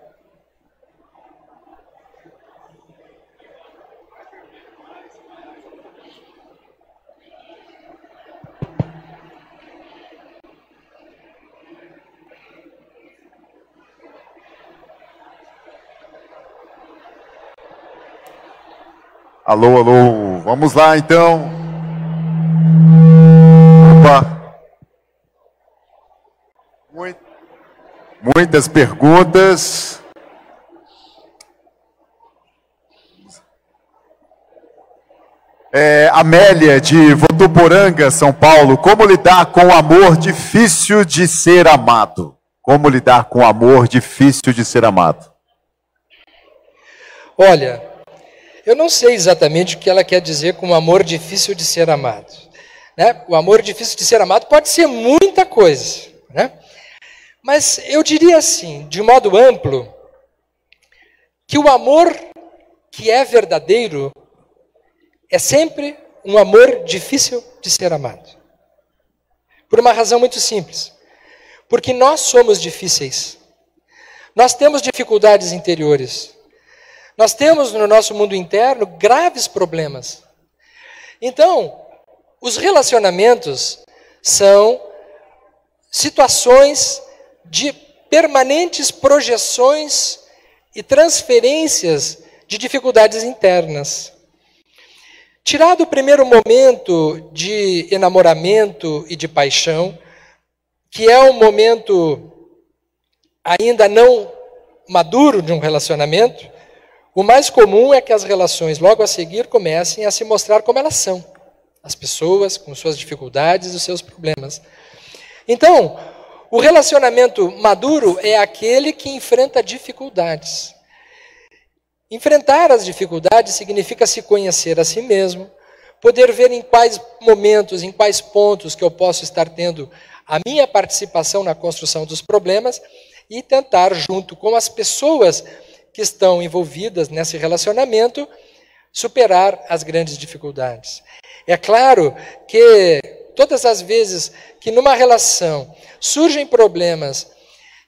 Alô, alô, vamos lá então. Opa. Muitas perguntas. Amélia, de Votuporanga, São Paulo. Como lidar com o amor difícil de ser amado? Como lidar com o amor difícil de ser amado? Olha, eu não sei exatamente o que ela quer dizer com o amor difícil de ser amado. Né? O amor difícil de ser amado pode ser muita coisa. Né? Mas eu diria assim, de modo amplo, que o amor que é verdadeiro é sempre um amor difícil de ser amado. Por uma razão muito simples. Porque nós somos difíceis. Nós temos dificuldades interiores. Nós temos no nosso mundo interno graves problemas. Então, os relacionamentos são situações de permanentes projeções e transferências de dificuldades internas. Tirado o primeiro momento de enamoramento e de paixão, que é um momento ainda não maduro de um relacionamento, o mais comum é que as relações logo a seguir comecem a se mostrar como elas são. As pessoas com suas dificuldades e os seus problemas. Então, o relacionamento maduro é aquele que enfrenta dificuldades. Enfrentar as dificuldades significa se conhecer a si mesmo, poder ver em quais momentos, em quais pontos que eu posso estar tendo a minha participação na construção dos problemas e tentar, junto com as pessoas que estão envolvidas nesse relacionamento, superar as grandes dificuldades. É claro que todas as vezes que numa relação surgem problemas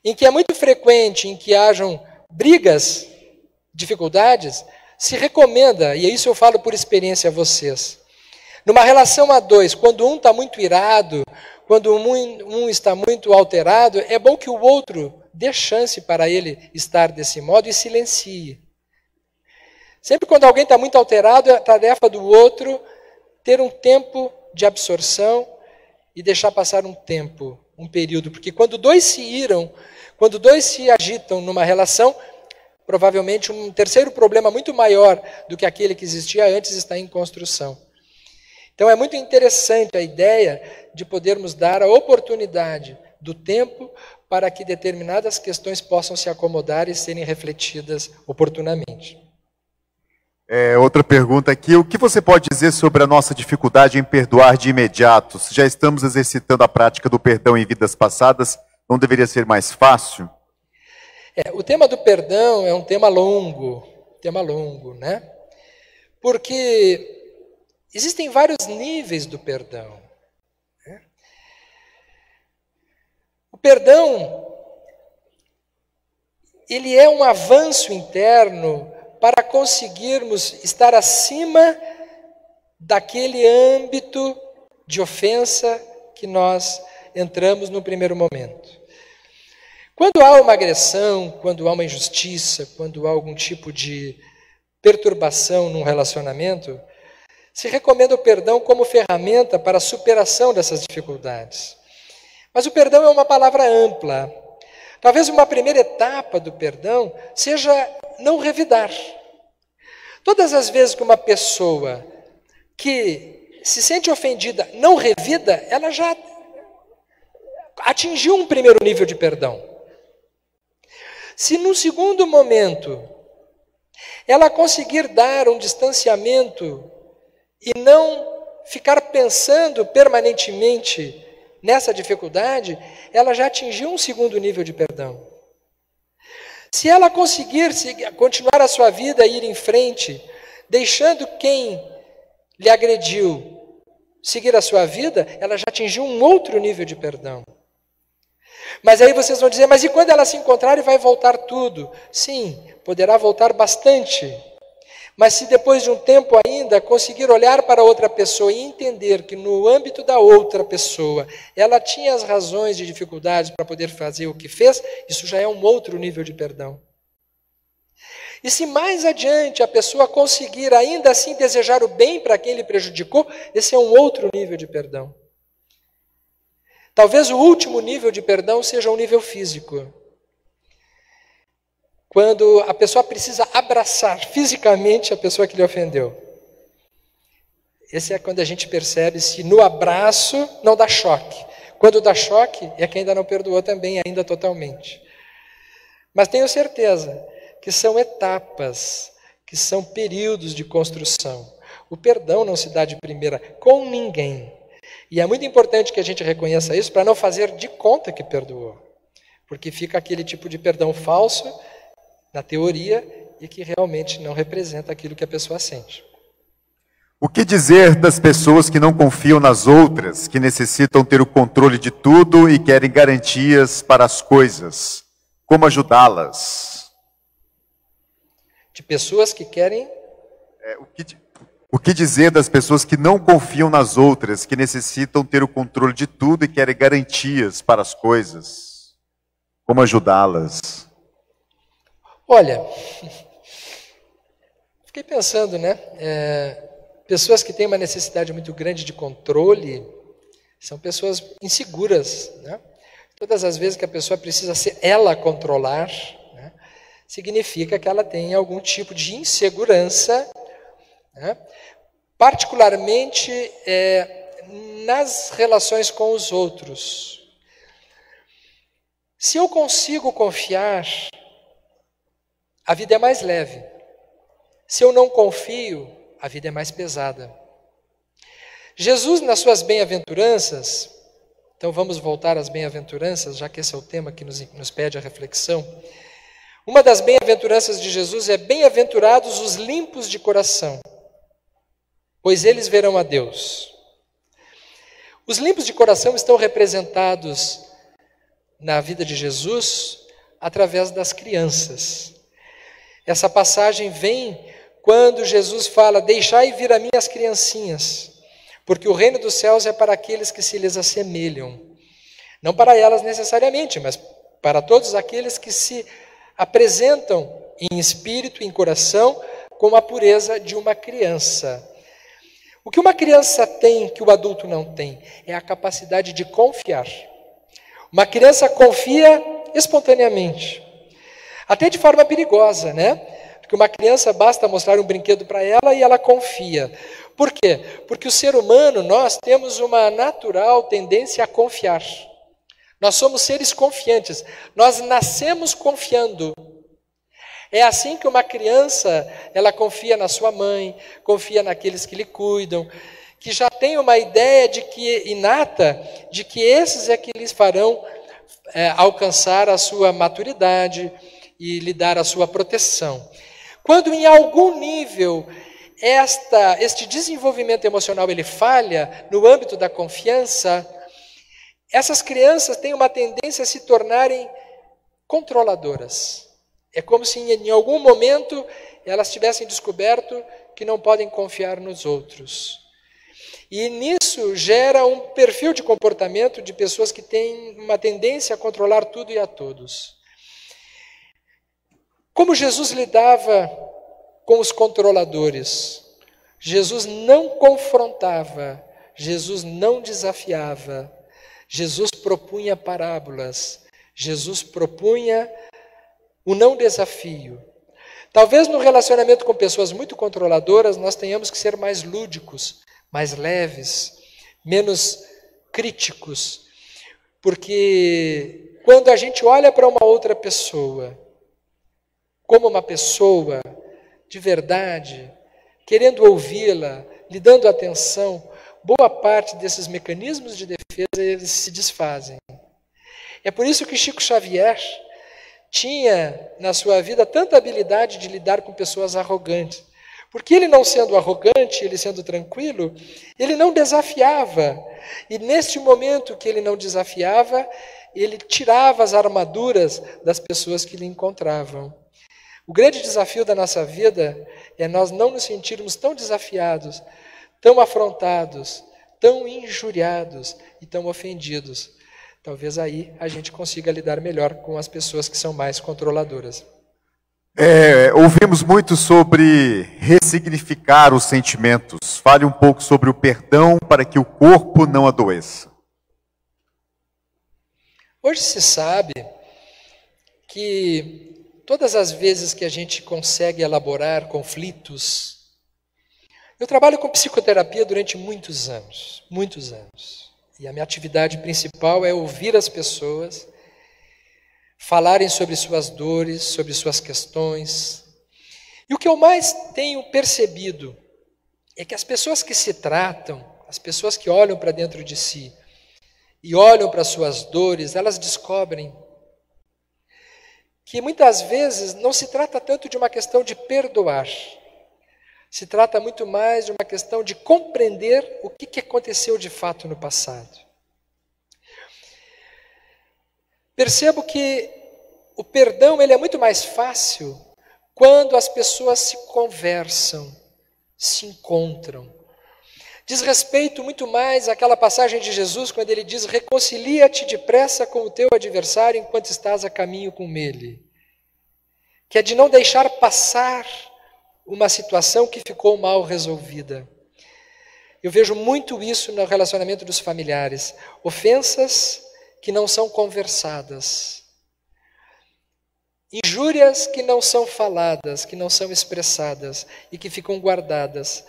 em que é muito frequente em que hajam brigas, dificuldades, se recomenda, e isso eu falo por experiência a vocês, numa relação a dois, quando um está muito irado, quando um está muito alterado, é bom que o outro dê chance para ele estar desse modo e silencie. Sempre quando alguém está muito alterado, é a tarefa do outro ter um tempo de absorção e deixar passar um tempo, um período. Porque quando dois se iram, quando dois se agitam numa relação, provavelmente um terceiro problema muito maior do que aquele que existia antes está em construção. Então é muito interessante a ideia de podermos dar a oportunidade do tempo para que determinadas questões possam se acomodar e serem refletidas oportunamente. Outra pergunta aqui, o que você pode dizer sobre a nossa dificuldade em perdoar de imediato? Se já estamos exercitando a prática do perdão em vidas passadas, não deveria ser mais fácil? O tema do perdão é um tema longo, né? Porque existem vários níveis do perdão. Né? O perdão, ele é um avanço interno para conseguirmos estar acima daquele âmbito de ofensa que nós entramos no primeiro momento. Quando há uma agressão, quando há uma injustiça, quando há algum tipo de perturbação num relacionamento, se recomenda o perdão como ferramenta para a superação dessas dificuldades. Mas o perdão é uma palavra ampla. Talvez uma primeira etapa do perdão seja não revidar. Todas as vezes que uma pessoa que se sente ofendida não revida, ela já atingiu um primeiro nível de perdão. Se no segundo momento ela conseguir dar um distanciamento e não ficar pensando permanentemente nessa dificuldade, ela já atingiu um segundo nível de perdão. Se ela conseguir continuar a sua vida e ir em frente, deixando quem lhe agrediu seguir a sua vida, ela já atingiu um outro nível de perdão. Mas aí vocês vão dizer, mas e quando ela se encontrar e vai voltar tudo? Sim, poderá voltar bastante. Mas se depois de um tempo ainda conseguir olhar para outra pessoa e entender que no âmbito da outra pessoa ela tinha as razões de dificuldades para poder fazer o que fez, isso já é um outro nível de perdão. E se mais adiante a pessoa conseguir ainda assim desejar o bem para quem lhe prejudicou, esse é um outro nível de perdão. Talvez o último nível de perdão seja um nível físico. Quando a pessoa precisa abraçar fisicamente a pessoa que lhe ofendeu. Esse é quando a gente percebe se no abraço não dá choque. Quando dá choque, é que ainda não perdoou também, ainda totalmente. Mas tenho certeza que são etapas, que são períodos de construção. O perdão não se dá de primeira com ninguém. E é muito importante que a gente reconheça isso para não fazer de conta que perdoou. Porque fica aquele tipo de perdão falso, na teoria, e que realmente não representa aquilo que a pessoa sente. O que dizer das pessoas que não confiam nas outras, que necessitam ter o controle de tudo e querem garantias para as coisas? Como ajudá-las? De pessoas que querem... O que dizer das pessoas que não confiam nas outras, que necessitam ter o controle de tudo e querem garantias para as coisas? Como ajudá-las? Olha, fiquei pensando, né? Pessoas que têm uma necessidade muito grande de controle são pessoas inseguras, né? Todas as vezes que a pessoa precisa ser ela controlar, né, significa que ela tem algum tipo de insegurança, né? Particularmente nas relações com os outros. Se eu consigo confiar, a vida é mais leve. Se eu não confio, a vida é mais pesada. Jesus, nas suas bem-aventuranças, então vamos voltar às bem-aventuranças, já que esse é o tema que nos pede a reflexão. Uma das bem-aventuranças de Jesus é: bem-aventurados os limpos de coração, pois eles verão a Deus. Os limpos de coração estão representados na vida de Jesus através das crianças. Essa passagem vem quando Jesus fala: deixai vir a mim as criancinhas, porque o reino dos céus é para aqueles que se lhes assemelham. Não para elas necessariamente, mas para todos aqueles que se apresentam em espírito e em coração com a pureza de uma criança. O que uma criança tem que o adulto não tem é a capacidade de confiar. Uma criança confia espontaneamente, até de forma perigosa, né? Porque uma criança basta mostrar um brinquedo para ela e ela confia. Por quê? Porque o ser humano, nós temos uma natural tendência a confiar. Nós somos seres confiantes, nós nascemos confiando. É assim que uma criança, ela confia na sua mãe, confia naqueles que lhe cuidam, que já tem uma ideia inata de que esses é que lhes farão alcançar a sua maturidade e lhe dar a sua proteção. Quando em algum nível este desenvolvimento emocional ele falha no âmbito da confiança, essas crianças têm uma tendência a se tornarem controladoras. É como se em algum momento elas tivessem descoberto que não podem confiar nos outros. E nisso gera um perfil de comportamento de pessoas que têm uma tendência a controlar tudo e a todos. Como Jesus lidava com os controladores? Jesus não confrontava, Jesus não desafiava, Jesus propunha parábolas, Jesus propunha o não desafio. Talvez no relacionamento com pessoas muito controladoras nós tenhamos que ser mais lúdicos, mais leves, menos críticos, porque quando a gente olha para uma outra pessoa como uma pessoa de verdade, querendo ouvi-la, lhe dando atenção, boa parte desses mecanismos de defesa eles se desfazem. É por isso que Chico Xavier tinha na sua vida tanta habilidade de lidar com pessoas arrogantes. Porque ele não sendo arrogante, ele sendo tranquilo, ele não desafiava. E neste momento que ele não desafiava, ele tirava as armaduras das pessoas que lhe encontravam. O grande desafio da nossa vida é nós não nos sentirmos tão desafiados, tão afrontados, tão injuriados e tão ofendidos. Talvez aí a gente consiga lidar melhor com as pessoas que são mais controladoras. Ouvimos muito sobre ressignificar os sentimentos. Fale um pouco sobre o perdão para que o corpo não adoeça. Hoje se sabe que todas as vezes que a gente consegue elaborar conflitos, eu trabalho com psicoterapia durante muitos anos. E a minha atividade principal é ouvir as pessoas falarem sobre suas dores, sobre suas questões. E o que eu mais tenho percebido é que as pessoas que se tratam, as pessoas que olham para dentro de si e olham para suas dores, elas descobrem que muitas vezes não se trata tanto de uma questão de perdoar, se trata muito mais de uma questão de compreender o que aconteceu de fato no passado. Percebo que o perdão ele é muito mais fácil quando as pessoas se conversam, se encontram. Diz respeito muito mais àquela passagem de Jesus quando ele diz: reconcilia-te depressa com o teu adversário enquanto estás a caminho com ele. Que é de não deixar passar uma situação que ficou mal resolvida. Eu vejo muito isso no relacionamento dos familiares. Ofensas que não são conversadas. Injúrias que não são faladas, que não são expressadas e que ficam guardadas.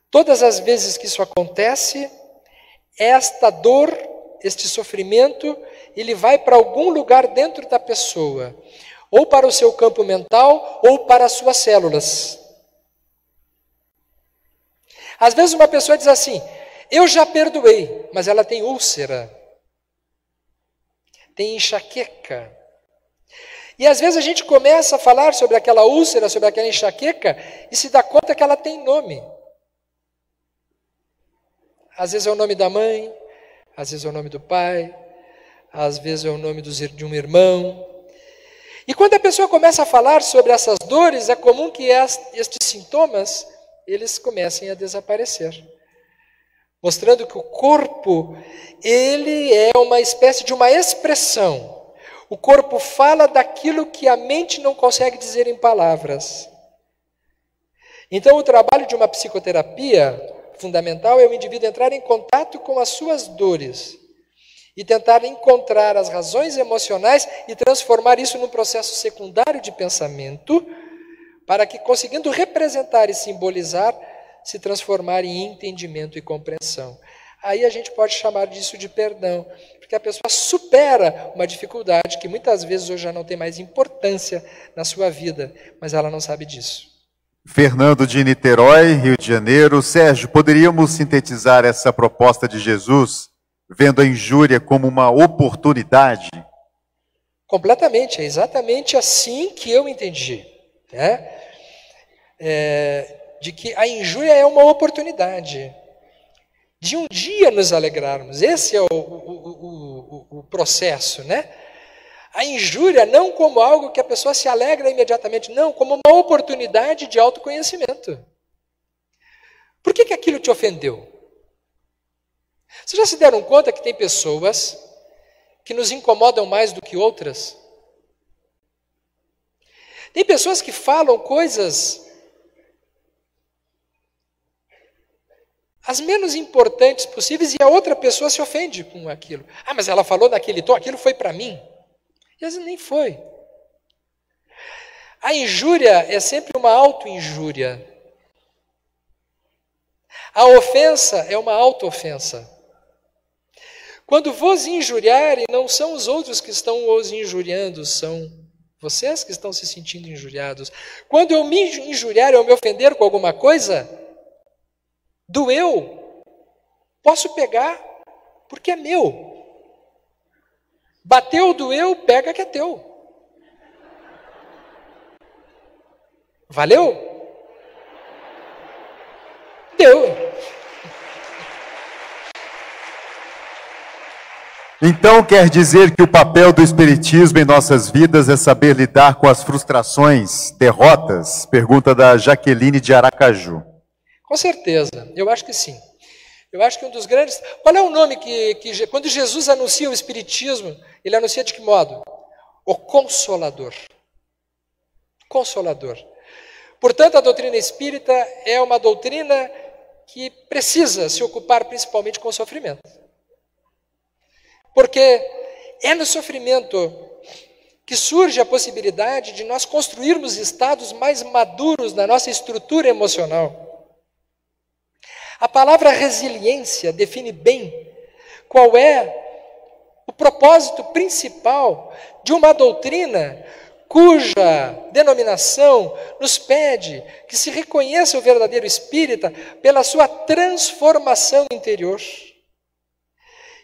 Todas as vezes que isso acontece, esta dor, este sofrimento, ele vai para algum lugar dentro da pessoa, ou para o seu campo mental, ou para as suas células. Às vezes uma pessoa diz assim: eu já perdoei, mas ela tem úlcera, tem enxaqueca. E às vezes a gente começa a falar sobre aquela úlcera, sobre aquela enxaqueca, e se dá conta que ela tem nome. Às vezes é o nome da mãe, às vezes é o nome do pai, às vezes é o nome de um irmão. E quando a pessoa começa a falar sobre essas dores, é comum que estes sintomas, eles comecem a desaparecer. Mostrando que o corpo, ele é uma espécie de uma expressão. O corpo fala daquilo que a mente não consegue dizer em palavras. Então, o trabalho de uma psicoterapia fundamental é o indivíduo entrar em contato com as suas dores e tentar encontrar as razões emocionais e transformar isso num processo secundário de pensamento, para que, conseguindo representar e simbolizar, se transformar em entendimento e compreensão. Aí a gente pode chamar disso de perdão, porque a pessoa supera uma dificuldade que muitas vezes hoje já não tem mais importância na sua vida, mas ela não sabe disso. Fernando de Niterói, Rio de Janeiro. Sérgio, poderíamos sintetizar essa proposta de Jesus, vendo a injúria como uma oportunidade? Completamente, é exatamente assim que eu entendi. Né? De que a injúria é uma oportunidade de um dia nos alegrarmos. Esse é o processo, né? A injúria não como algo que a pessoa se alegra imediatamente, não, como uma oportunidade de autoconhecimento. Por que aquilo te ofendeu? Vocês já se deram conta que tem pessoas que nos incomodam mais do que outras? Tem pessoas que falam coisas as menos importantes possíveis e a outra pessoa se ofende com aquilo. Ah, mas ela falou naquele tom, aquilo foi para mim. E às vezes nem foi. A injúria é sempre uma auto-injúria. A ofensa é uma auto-ofensa. Quando vos injuriarem, não são os outros que estão os injuriando, são vocês que estão se sentindo injuriados. Quando eu me injuriar ou me ofender com alguma coisa, Doeu, posso pegar porque é meu. Bateu, doeu, pega que é teu. Valeu? Deu. Então quer dizer que o papel do Espiritismo em nossas vidas é saber lidar com as frustrações, derrotas? Pergunta da Jaqueline de Aracaju. Com certeza, eu acho que sim. Eu acho que um dos grandes... Qual é o nome que quando Jesus anuncia o Espiritismo, ele anuncia de que modo? O Consolador. Consolador. Portanto, a doutrina espírita é uma doutrina que precisa se ocupar principalmente com o sofrimento. Porque é no sofrimento que surge a possibilidade de nós construirmos estados mais maduros na nossa estrutura emocional. A palavra resiliência define bem qual é o propósito principal de uma doutrina cuja denominação nos pede que se reconheça o verdadeiro espírita pela sua transformação interior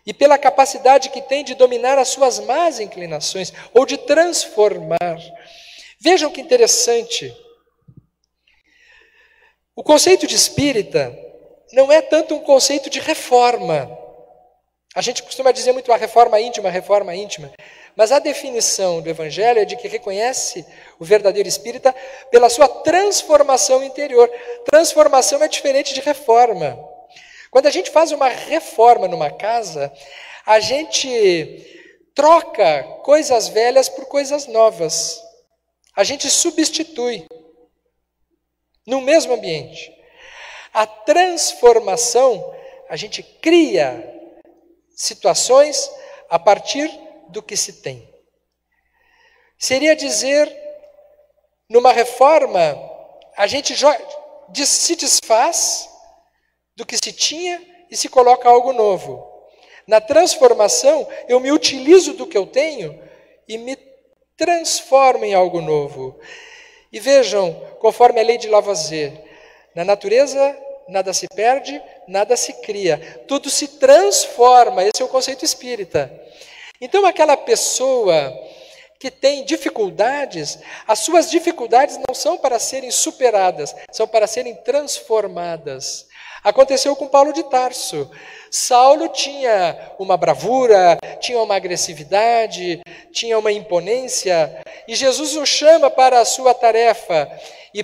e pela capacidade que tem de dominar as suas más inclinações ou de transformar. Vejam que interessante. O conceito de espírita não é tanto um conceito de reforma. A gente costuma dizer muito a reforma íntima, mas a definição do Evangelho é de que reconhece o verdadeiro espírita pela sua transformação interior. Transformação é diferente de reforma. Quando a gente faz uma reforma numa casa, a gente troca coisas velhas por coisas novas. A gente substitui no mesmo ambiente. A transformação, a gente cria situações a partir do que se tem. Seria dizer, numa reforma, a gente se desfaz do que se tinha e se coloca algo novo. Na transformação, eu me utilizo do que eu tenho e me transformo em algo novo. E vejam, conforme a lei de Lavoisier, na natureza nada se perde, nada se cria. Tudo se transforma. Esse é o conceito espírita. Então, aquela pessoa que tem dificuldades, as suas dificuldades não são para serem superadas, são para serem transformadas. Aconteceu com Paulo de Tarso. Saulo tinha uma bravura, tinha uma agressividade, tinha uma imponência, e Jesus o chama para a sua tarefa. E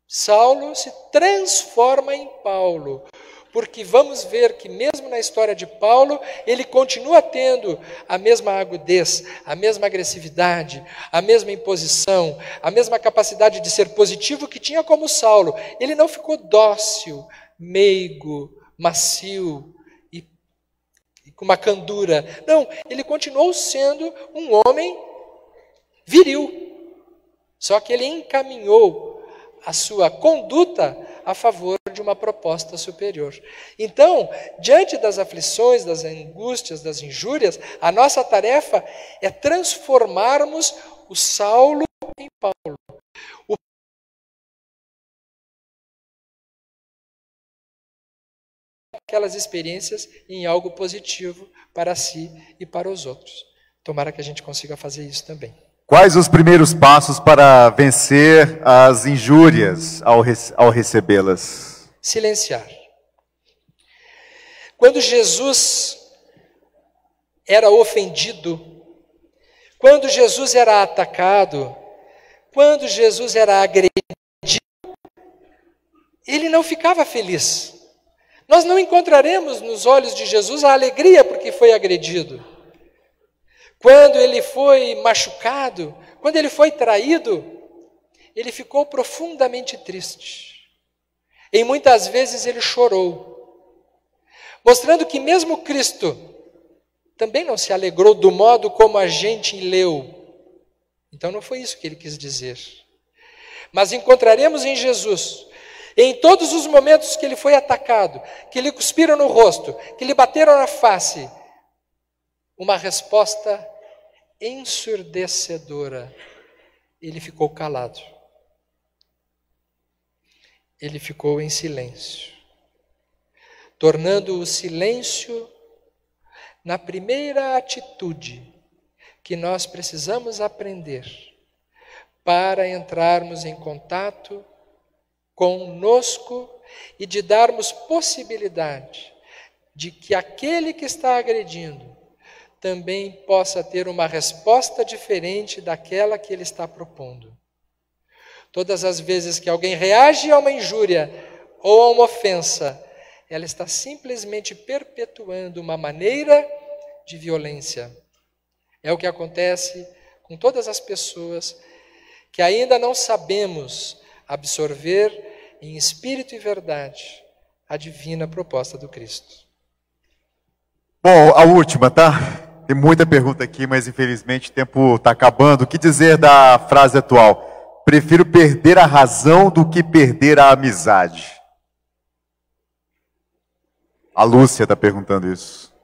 Saulo se transforma em Paulo, porque vamos ver que mesmo na história de Paulo, ele continua tendo a mesma agudez, a mesma agressividade, a mesma imposição, a mesma capacidade de ser positivo que tinha como Saulo. Ele não ficou dócil, meigo, macio e com uma candura. Não, ele continuou sendo um homem viril. Só que ele encaminhou a sua conduta a favor de uma proposta superior. Então, diante das aflições, das angústias, das injúrias, a nossa tarefa é transformarmos o Saulo em Paulo. Aquelas experiências em algo positivo para si e para os outros. Tomara que a gente consiga fazer isso também. Quais os primeiros passos para vencer as injúrias ao recebê-las? Silenciar. Quando Jesus era ofendido, quando Jesus era atacado, quando Jesus era agredido, ele não ficava feliz. Nós não encontraremos nos olhos de Jesus a alegria porque foi agredido. Quando ele foi machucado, quando ele foi traído, ele ficou profundamente triste. E muitas vezes ele chorou, mostrando que mesmo Cristo também não se alegrou do modo como a gente leu. Então não foi isso que ele quis dizer. Mas encontraremos em Jesus, em todos os momentos que ele foi atacado, que lhe cuspiram no rosto, que lhe bateram na face, uma resposta ensurdecedora. Ele ficou calado. Ele ficou em silêncio. tornando o silêncio na primeira atitude que nós precisamos aprender para entrarmos em contato conosco e de darmos possibilidade de que aquele que está agredindo também possa ter uma resposta diferente daquela que ele está propondo. Todas as vezes que alguém reage a uma injúria ou a uma ofensa, ela está simplesmente perpetuando uma maneira de violência. É o que acontece com todas as pessoas que ainda não sabemos absorver em espírito e verdade a divina proposta do Cristo. Bom, a última, tá? Tem muita pergunta aqui, mas infelizmente o tempo está acabando. O que dizer da frase atual? Prefiro perder a razão do que perder a amizade. A Lúcia está perguntando isso.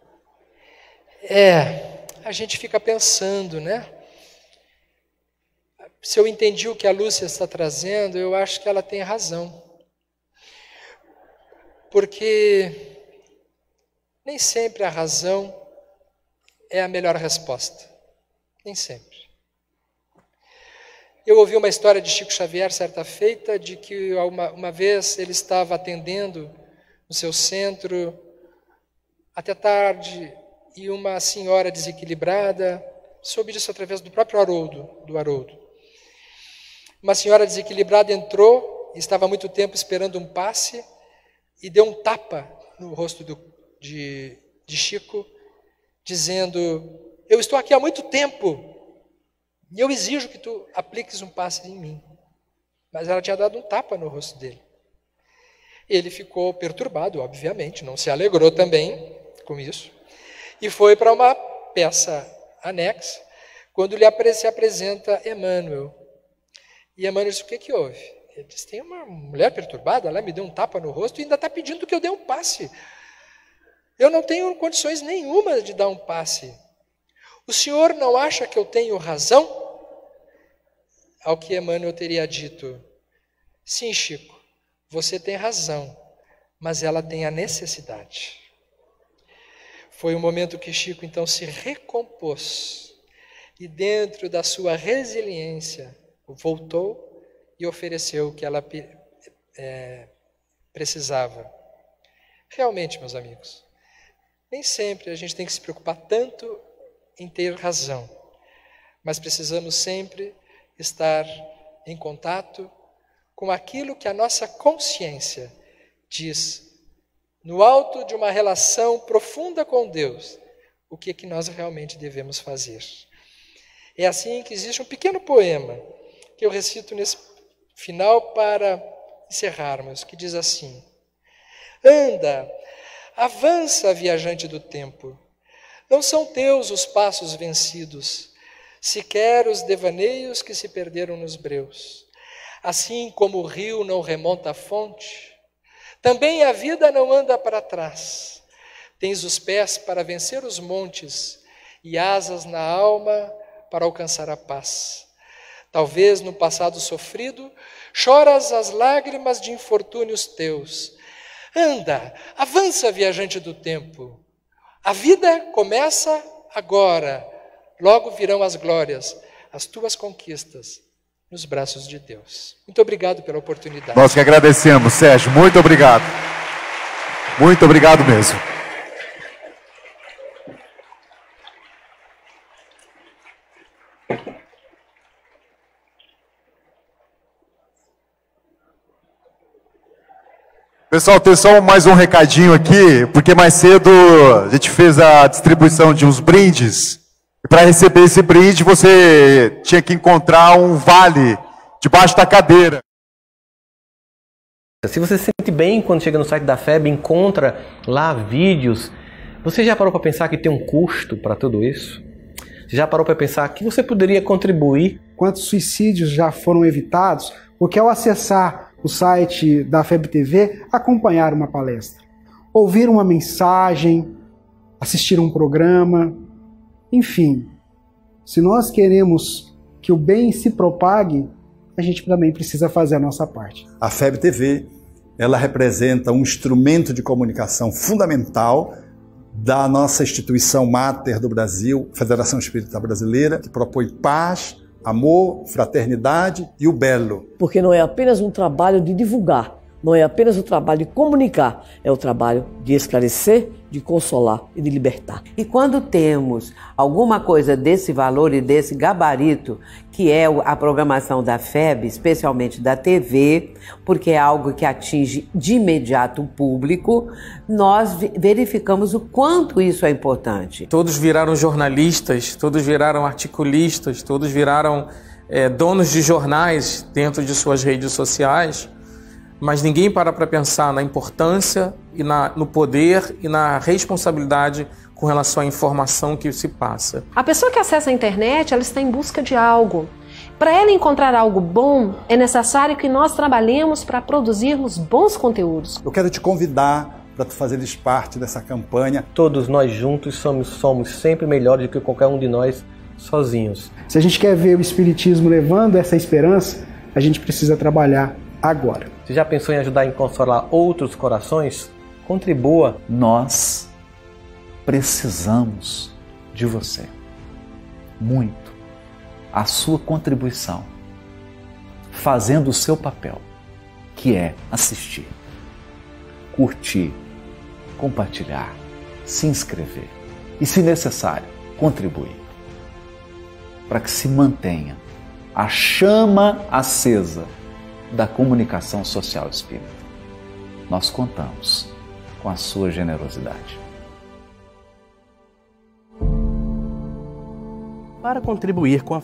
A gente fica pensando, né? Se eu entendi o que a Lúcia está trazendo, eu acho que ela tem razão. Porque nem sempre a razão é a melhor resposta. Nem sempre. Eu ouvi uma história de Chico Xavier, certa feita, de que uma vez ele estava atendendo no seu centro até tarde, e uma senhora desequilibrada, soube disso através do próprio Haroldo. Uma senhora desequilibrada entrou, estava há muito tempo esperando um passe, e deu um tapa no rosto de Chico, dizendo: eu estou aqui há muito tempo, e eu exijo que tu apliques um passe em mim. Mas ela tinha dado um tapa no rosto dele. Ele ficou perturbado, obviamente, não se alegrou também com isso, e foi para uma peça anexa, quando se apresenta Emmanuel. E Emmanuel disse: o que houve? Ele disse: tem uma mulher perturbada, ela me deu um tapa no rosto e ainda está pedindo que eu dê um passe. Eu não tenho condições nenhuma de dar um passe. O senhor não acha que eu tenho razão? Ao que Emmanuel teria dito: sim, Chico, você tem razão, mas ela tem a necessidade. Foi o momento que Chico então se recompôs e, dentro da sua resiliência, voltou e ofereceu o que ela precisava. Realmente, meus amigos, nem sempre a gente tem que se preocupar tanto em ter razão, mas precisamos sempre estar em contato com aquilo que a nossa consciência diz, no alto de uma relação profunda com Deus, o que é que nós realmente devemos fazer. É assim que existe um pequeno poema que eu recito nesse final para encerrarmos, que diz assim: anda, avança, viajante do tempo, não são teus os passos vencidos, sequer os devaneios que se perderam nos breus. Assim como o rio não remonta à fonte, também a vida não anda para trás. Tens os pés para vencer os montes e asas na alma para alcançar a paz. Talvez no passado sofrido choras as lágrimas de infortúnios teus. Anda, avança, viajante do tempo. A vida começa agora. Logo virão as glórias, as tuas conquistas nos braços de Deus. Muito obrigado pela oportunidade. Nós que agradecemos, Sérgio. Muito obrigado. Muito obrigado mesmo. Pessoal, tem só mais um recadinho aqui, porque mais cedo a gente fez a distribuição de uns brindes. E para receber esse brinde, você tinha que encontrar um vale debaixo da cadeira. Se você se sente bem quando chega no site da FEB, encontra lá vídeos, você já parou para pensar que tem um custo para tudo isso? Você já parou para pensar que você poderia contribuir? Quantos suicídios já foram evitados? Porque ao acessar o site da FEB TV, acompanhar uma palestra, ouvir uma mensagem, assistir um programa, enfim, se nós queremos que o bem se propague, a gente também precisa fazer a nossa parte. A FEB TV ela representa um instrumento de comunicação fundamental da nossa instituição máter do Brasil, Federação Espírita Brasileira, que propõe paz, amor, fraternidade e o belo. Porque não é apenas um trabalho de divulgar, não é apenas o trabalho de comunicar, é o trabalho de esclarecer, de consolar e de libertar. E quando temos alguma coisa desse valor e desse gabarito, que é a programação da FEB, especialmente da TV, porque é algo que atinge de imediato o público, nós verificamos o quanto isso é importante. Todos viraram jornalistas, todos viraram articulistas, todos viraram donos de jornais dentro de suas redes sociais, mas ninguém para pensar na importância e no poder e na responsabilidade com relação à informação que se passa. A pessoa que acessa a internet, ela está em busca de algo. Para ela encontrar algo bom, é necessário que nós trabalhemos para produzirmos bons conteúdos. Eu quero te convidar para tu fazeres parte dessa campanha. Todos nós juntos somos sempre melhores do que qualquer um de nós sozinhos. Se a gente quer ver o Espiritismo levando essa esperança, a gente precisa trabalhar agora. Você já pensou em ajudar a consolar outros corações? Contribua. Nós precisamos de você. Muito. A sua contribuição. Fazendo o seu papel, que é assistir, curtir, compartilhar, se inscrever e, se necessário, contribuir. Para que se mantenha a chama acesa da comunicação social espírita. Nós contamos com a sua generosidade. Para contribuir com a